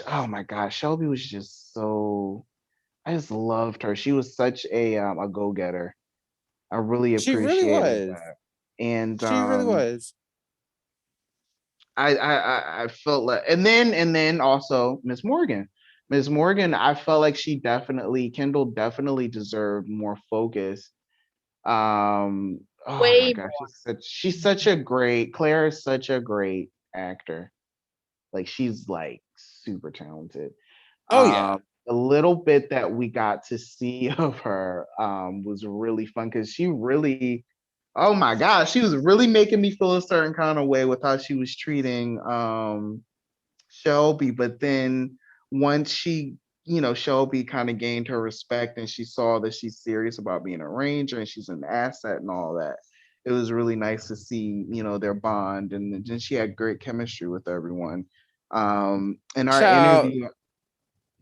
oh my gosh, Shelby was just so, I just loved her. She was such a go-getter. I really appreciated that. And
she really was.
I felt like, and then also Miss Morgan. Miss Morgan, I felt like Kendall definitely deserved more focus. Oh my gosh, she's such a great, Claire is such a great actor. Like she's like super talented.
Oh yeah.
The little bit that we got to see of her was really fun because she really, oh my gosh, she was really making me feel a certain kind of way with how she was treating Shelby. But then once Shelby kind of gained her respect and she saw that she's serious about being a ranger and she's an asset and all that, it was really nice to see, their bond. And then she had great chemistry with everyone. In our interview,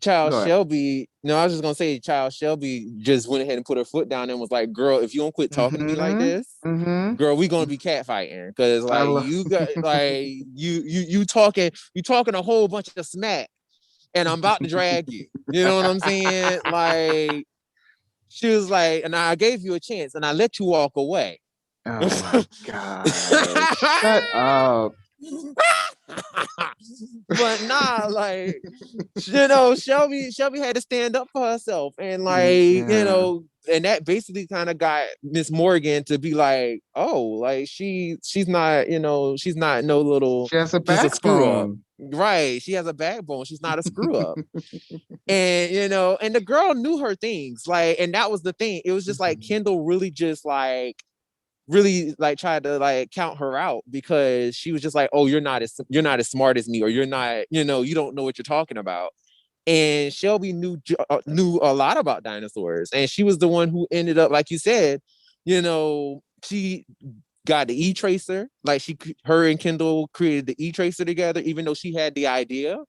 Shelby, no, I was just gonna say, Shelby just went ahead and put her foot down and was like, "Girl, if you don't quit talking to me like this, girl, we gonna be catfighting because like you got like you talking a whole bunch of smack, and I'm about to drag you. You know what I'm saying? Like she was like, and I gave you a chance, and I let you walk away.
Oh my God! Shut up.
But nah, like Shelby had to stand up for herself, and like and that basically kind of got Miss Morgan to be like, oh, like she's not, she's not no little,
she has a backbone.
Just a screw up, right? She has a backbone. She's not a screw up. And and the girl knew her things, like, and that was the thing. It was just like Kendall really just like really like tried to like count her out because she was just like, oh, you're not as smart as me, or you're not, you don't know what you're talking about. And Shelby knew a lot about dinosaurs, and she was the one who ended up, like you said, she got the E-Tracer. Like her and Kendall created the E-Tracer together, even though she had the idea.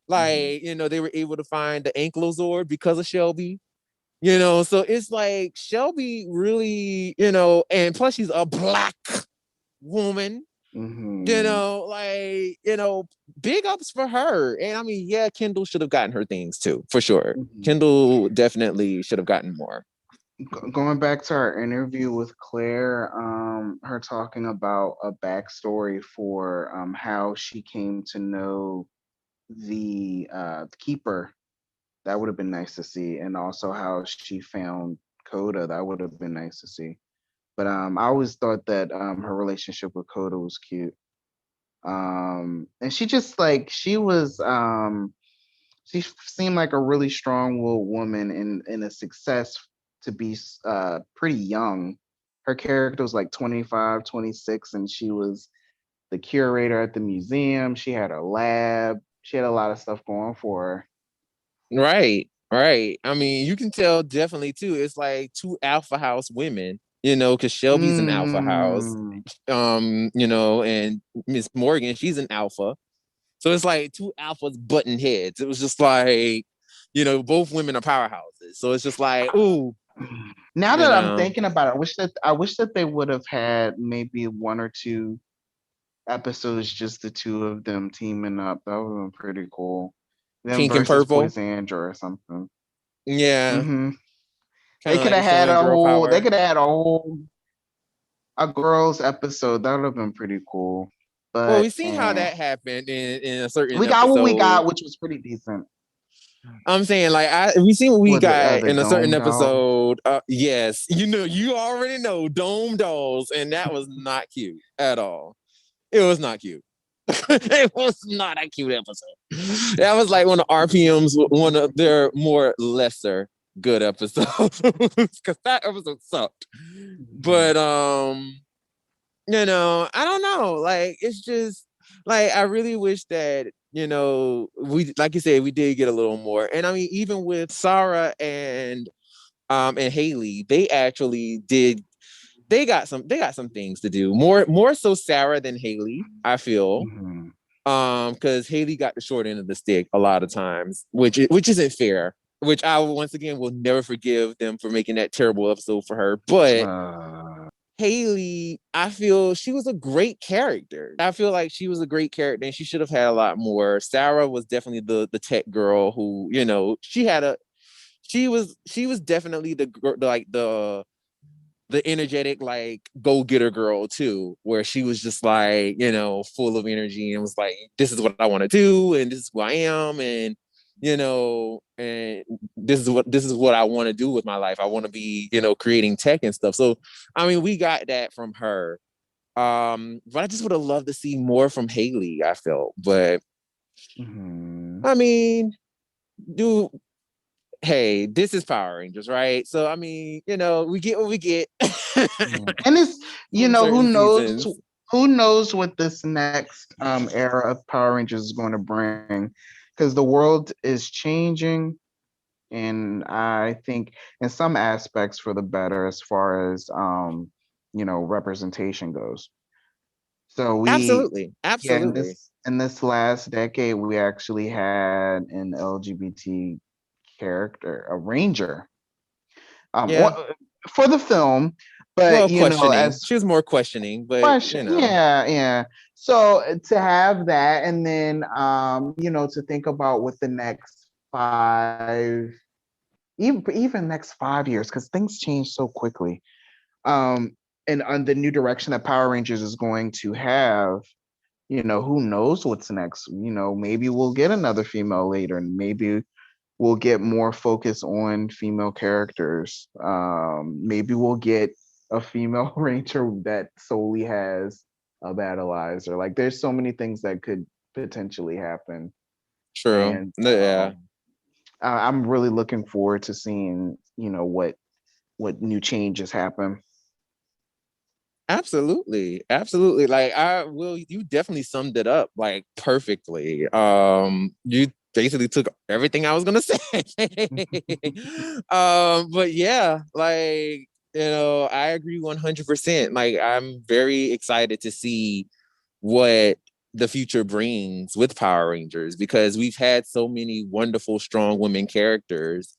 Like, they were able to find the Ankylosaur because of Shelby. So it's like Shelby really, and plus she's a Black woman. Big ups for her. And I mean, yeah, Kendall should have gotten her things too, for sure. Kendall definitely should have gotten more.
Going back to our interview with Claire, her talking about a backstory for how she came to know the keeper, that would have been nice to see, and also how she found Coda, that would have been nice to see. But I always thought that her relationship with Coda was cute. And she just she seemed like a really strong-willed woman and a success to be pretty young. Her character was like 25, 26, and she was the curator at the museum. She had a lab. She had a lot of stuff going for her.
Right. I mean, you can tell definitely too. It's like two alpha house women, because Shelby's an alpha house, and Miss Morgan, she's an alpha. So it's like two alphas button heads. It was just like, both women are powerhouses. So it's just like, ooh.
Now that I'm thinking about it, I wish that they would have had maybe one or two episodes, just the two of them teaming up. That would have been pretty cool. Them
Pink and
versus
purple.
Poisandra or something.
Yeah.
They could have had a whole. They could have had a girls episode. That would have been pretty cool. But
we've seen how that happened in a certain.
We got what we got, which was pretty decent.
I'm saying, we seen what we got in a certain episode. Yes, you already know Dome Dolls, and that was not cute at all. It was not cute. It was not a cute episode. That was like one of RPM's one of their more lesser good episodes, because that episode sucked. But I don't know. Like, it's just like, I really wish that we, like you said, we did get a little more. And I mean, even with Sarah and Haley, they actually did. They got some things to do. More so Sarah than Haley, I feel. Because Haley got the short end of the stick a lot of times, which isn't fair. Which I once again will never forgive them for making that terrible episode for her. But Haley, I feel she was a great character. I feel like she was a great character, and she should have had a lot more. Sarah was definitely the tech girl who, she was definitely the energetic, like, go-getter girl too, where she was just like, full of energy and was like, this is what I want to do, and this is who I am, and and this is what I want to do with my life. I want to be, creating tech and stuff. So I mean, we got that from her. But I just would have loved to see more from Haley, I felt. But I mean, hey, this is Power Rangers, right? So I mean, we get what we get.
And it's who knows what this next era of Power Rangers is going to bring, because the world is changing, and I think in some aspects for the better as far as representation goes. So
absolutely.
In this last decade, we actually had an LGBT character, a ranger, for the film, but
she was more questioning, but
yeah. So to have that, and then to think about what the next 5, even next 5 years, because things change so quickly, and on the new direction that Power Rangers is going to have. Who knows what's next? Maybe we'll get another female later, and maybe we'll get more focus on female characters. Maybe we'll get a female ranger that solely has a battleizer. Like, there's so many things that could potentially happen.
True. And
I'm really looking forward to seeing, what new changes happen.
Absolutely. Like, you definitely summed it up like perfectly. basically took everything I was gonna say. But yeah, like, I agree 100%. Like, I'm very excited to see what the future brings with Power Rangers, because we've had so many wonderful, strong women characters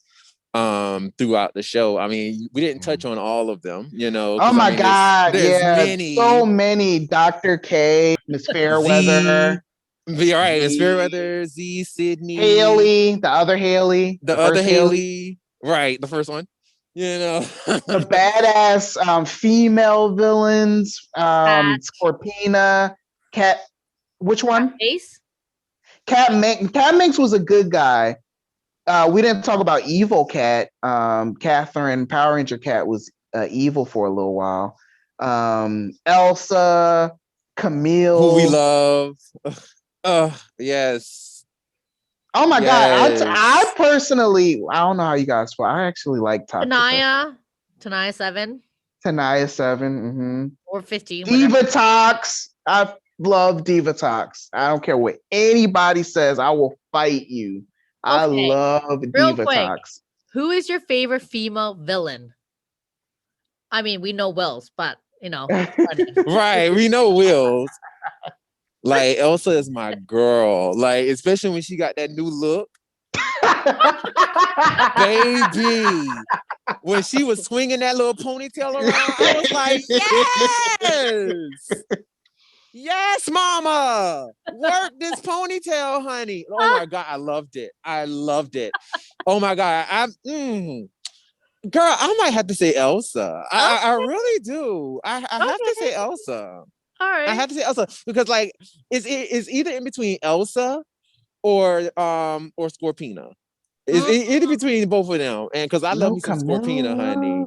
throughout the show. I mean, we didn't touch on all of them,
Oh my God,
there's many.
So many. Dr. K, Miss Fairweather.
Right, Miss Fairweather, Z, Sydney.
Haley, the other Haley.
The other Haley. Right, the first one.
The badass female villains. Scorpina, Cat. Which one?
Ace.
Cat Minx was a good guy. We didn't talk about Evil Cat. Catherine, Power Ranger Cat, was evil for a little while. Elsa, Camille,
who we love. Yes.
Oh my God! I personally, I don't know how you guys feel. I actually like
Tanaya 7.
Tanaya 7.
Or 15.
Diva Talks. I love Diva Talks. I don't care what anybody says. I will fight you. Okay. I love Diva Talks.
Who is your favorite female villain? I mean, we know Will's, but
right, we know Will's. Like, Elsa is my girl. Like, especially when she got that new look. Baby. When she was swinging that little ponytail around, I was like, yes! Yes, mama! Work this ponytail, honey. Oh my God, I loved it. Oh my God. Girl, I might have to say Elsa. I really do. I have to say Elsa.
All right.
I have to say Elsa, because like it's either in between Elsa or Scorpina. It's in between both of them, and because I love me some Scorpina, honey.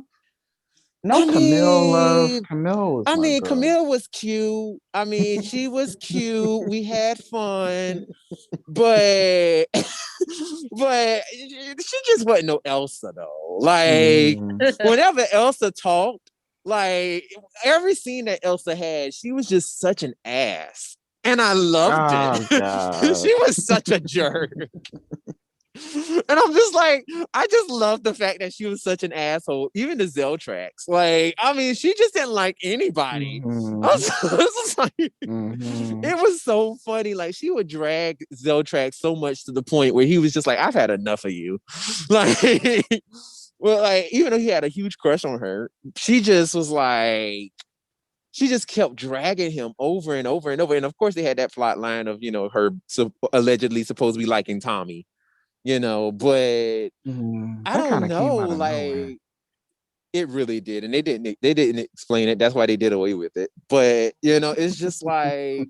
Camille. Camille.
Camille was cute. I mean, she was cute. We had fun, but she just wasn't no Elsa though. Like whenever Elsa talked, like every scene that Elsa had, she was just such an ass, and I loved it. She was such a jerk. And I'm just like, I just love the fact that she was such an asshole. Even the Zeltrax. Like, I mean, she just didn't like anybody. It was so funny. Like, she would drag Zeltrax so much to the point where he was just like, I've had enough of you. Like, well, like, even though he had a huge crush on her, she just was like, she just kept dragging him over and over and over. And of course, they had that plot line of, her allegedly supposed to be liking Tommy. But I don't know, like it really did, and they didn't explain it. That's why they did away with it. But it's just like,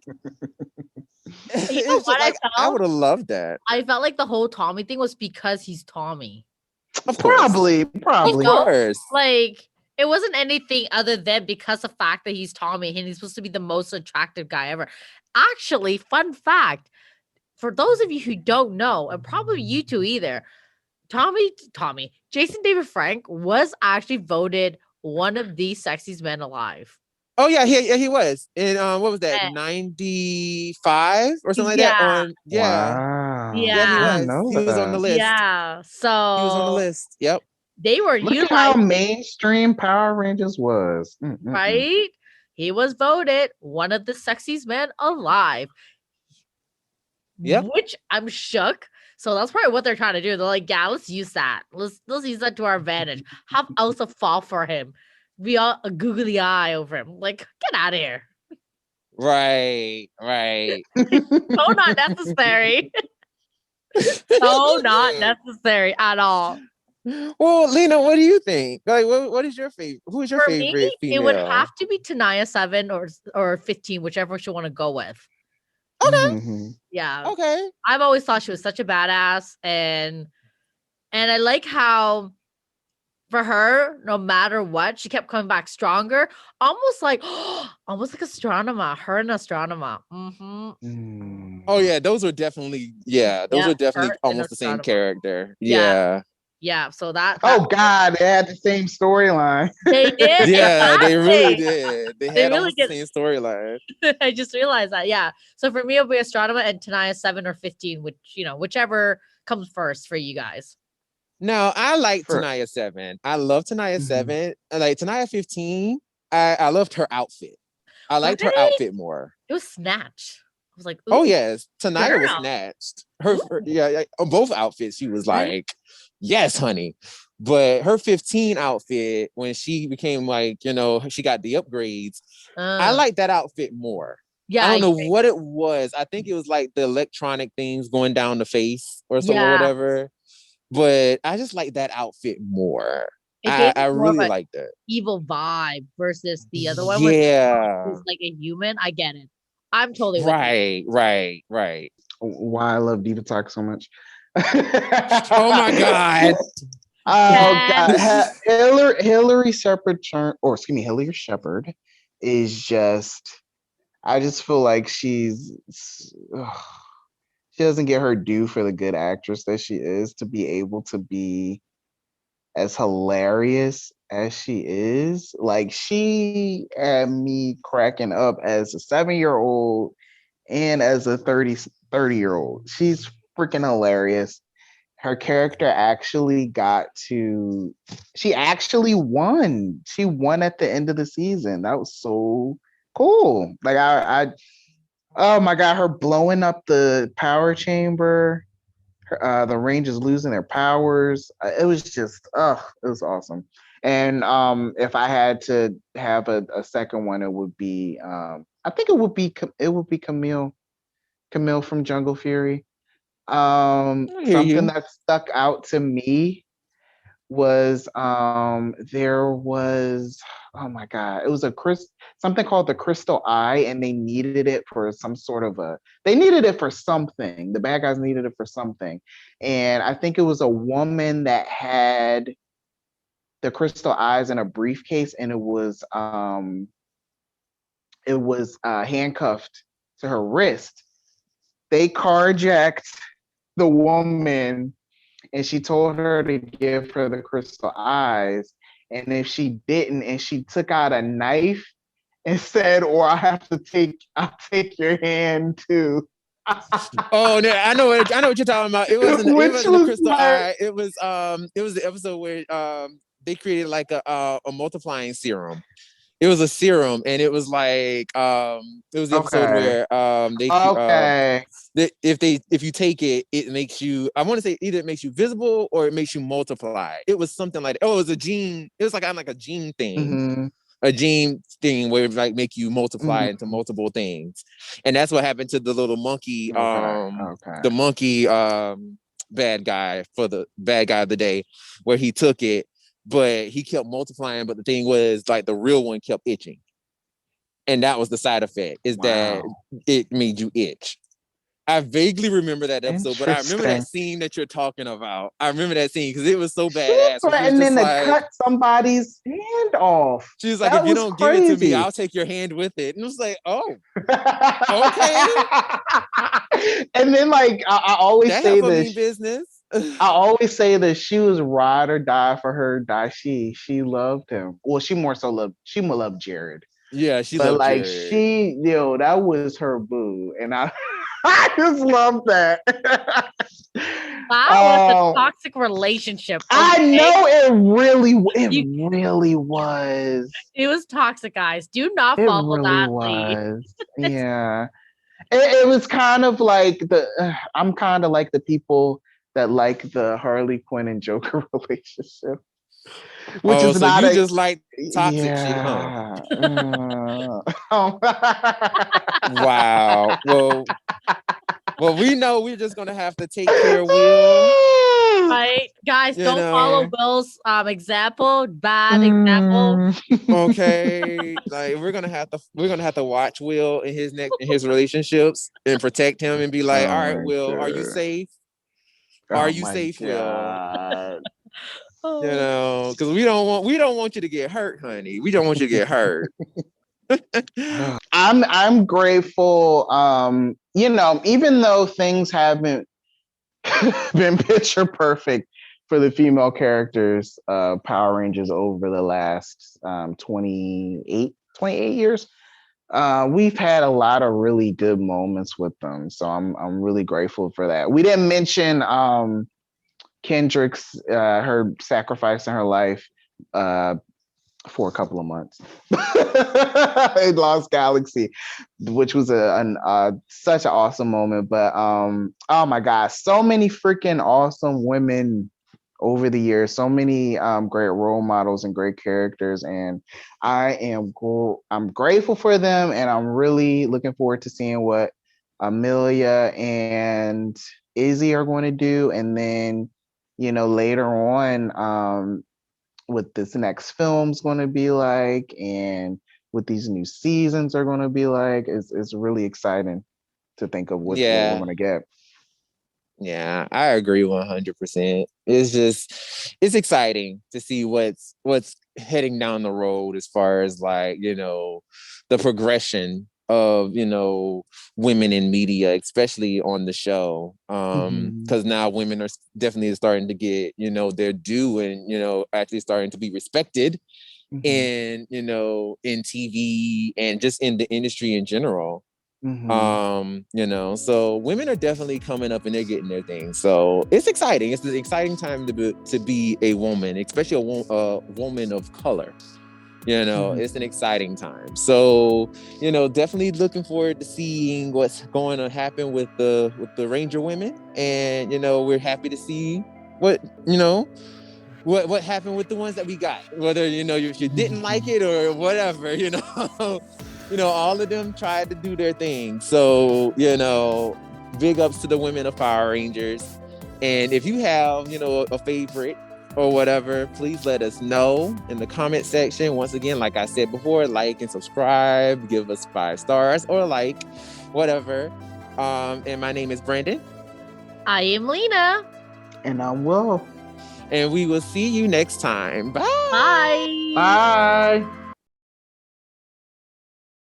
I would have loved that.
I felt like the whole Tommy thing was because he's Tommy.
Of course.
Probably.
Of course.
Like, it wasn't anything other than because of the fact that he's Tommy and he's supposed to be the most attractive guy ever. Actually, fun fact. For those of you who don't know, and probably you two either, Jason David Frank was actually voted one of the sexiest men alive.
Oh yeah, he was. And what was that? 95 or something like that?
Wow.
Yeah, he was. He was on the list.
Yeah. So
he was on the list. Yep.
They were
Look at how mainstream Power Rangers was.
Right? He was voted one of the sexiest men alive.
Yeah,
which I'm shook. So that's probably what they're trying to do. They're like, yeah, let's use that. Let's use that to our advantage. Have Elsa fall for him. Be all a googly eye over him. Like, get out of here.
Right.
So not necessary. So not necessary at all.
Well, Lena, what do you think? Like, what is your favorite? Who is your favorite female?
It would have to be Tanaya 7 or 15, whichever you want to go with.
Okay.
Yeah.
Okay.
I've always thought she was such a badass, and I like how for her, no matter what, she kept coming back stronger, almost like Astronema. Her and Astronema.
Oh yeah, those are definitely almost the same character. Yeah.
Yeah, so that
oh God, they had the same storyline.
they did.
Yeah,
Exactly.
they really did. They had
really
almost the same storyline.
I just realized that. Yeah. So for me, it'll be Astronema and Tanaya 7 or 15, which, whichever comes first for you guys.
No, I like Tanaya 7. I love Tanaya 7. I like Tanaya 15. I loved her outfit. I liked her outfit more.
It was snatch. I was like,
oh yes, Tanaya
girl.
was snatched. Her yeah, on both outfits, she was like, yes, honey. But her 15 outfit, when she became like, she got the upgrades, I like that outfit more. Yeah, I don't know what it was. I think it was like the electronic things going down the face or something or whatever. But I just like that outfit more. I really like that.
Evil vibe versus the other one.
Yeah.
Who's like a human. I get it. I'm totally
right.
Why I love Diva Talk so much.
Oh my God.
Oh God. Hillary Shepard Hillary Shepard is just, I just feel like she doesn't get her due for the good actress that she is to be able to be as hilarious as she is. Like, she had me cracking up as a 7-year-old and as a 30-year-old. She's freaking hilarious. Her character actually she actually won. She won at the end of the season. That was so cool. Like, oh my God, her blowing up the power chamber. The Rangers losing their powers. It was just, it was awesome. And if I had to have a second one, it would be, I think it would be Camille from Jungle Fury. Something that stuck out to me was there was, oh my God, it was something called the Crystal Eye, and they needed it for some sort of something. The bad guys needed it for something, and I think it was a woman that had the crystal eyes in a briefcase, and it was handcuffed to her wrist. They carjacked the woman, and she told her to give her the crystal eyes. And if she didn't, and she took out a knife and said, or I'll take your hand too.
Oh, no, I know what you're talking about. It wasn't the crystal eye. It was the episode where they created like a multiplying serum. It was a serum, and it was like it was the episode where if you take it, it makes you, I want to say either it makes you visible or it makes you multiply. It was something like, it was a gene. It was like a gene thing. A gene thing where it like make you multiply into multiple things. And that's what happened to the little monkey, the monkey bad guy for the bad guy of the day, where he took it, but he kept multiplying. But the thing was, like, the real one kept itching. And that was the side effect, is that it made you itch. I vaguely remember that episode, but I remember that scene that you're talking about. I remember that scene because it was so badass.
And then to cut somebody's hand off.
She was like, if you don't give it to me, I'll take your hand with it. And it was like, oh, okay.
And then, like, I always say this.
Business.
I always say that she was ride or die for her. She loved him. Well, she more loved Jared.
Yeah, but
like Jared. That was her boo, and I just love that.
That was a toxic relationship. Okay?
I know it really was.
It was toxic, guys. Do not follow that
lead. Yeah, it was kind of like I'm kind of like the people that like the Harley Quinn and Joker relationship. Which is not
just like toxic shit, huh? Wow. Well, we know we're just gonna have to take care of Will.
Right, guys, don't follow Will's example. Bad example.
Okay, like we're gonna have to watch Will in his relationships and protect him and be like, all right, Will, are you safe? Are you safe, Will? Because we don't want you to get hurt, honey. We don't want you to get hurt.
I'm grateful. Even though things haven't been picture perfect for the female characters, Power Rangers over the last 28 years. We've had a lot of really good moments with them, so I'm really grateful for that. We didn't mention Kendrick's her sacrificing her life for a couple of months in Lost Galaxy, which was such an awesome moment. But oh my God, so many freaking awesome women over the years, so many great role models and great characters, and I'm grateful for them, and I'm really looking forward to seeing what Amelia and Izzy are going to do, and then later on what this next film's going to be like, and what these new seasons are going to be like. It's really exciting to think of what we're going to get.
Yeah, I agree 100%. It's exciting to see what's heading down the road as far as like, the progression of, women in media, especially on the show. Because now women are definitely starting to get, their due, and, actually starting to be respected in, in TV and just in the industry in general. So women are definitely coming up and they're getting their thing. So it's exciting. It's an exciting time to be a woman, especially a woman of color. It's an exciting time. So, definitely looking forward to seeing what's going to happen with the Ranger women. And, we're happy to see what happened with the ones that we got. Whether, if you didn't like it or whatever, all of them tried to do their thing. So, big ups to the women of Power Rangers. And if you have, a favorite or whatever, please let us know in the comment section. Once again, like I said before, like and subscribe, give us 5 stars or like, whatever. And my name is Brandon.
I am Lena.
And I'm Will.
And we will see you next time. Bye.
Bye.
Bye.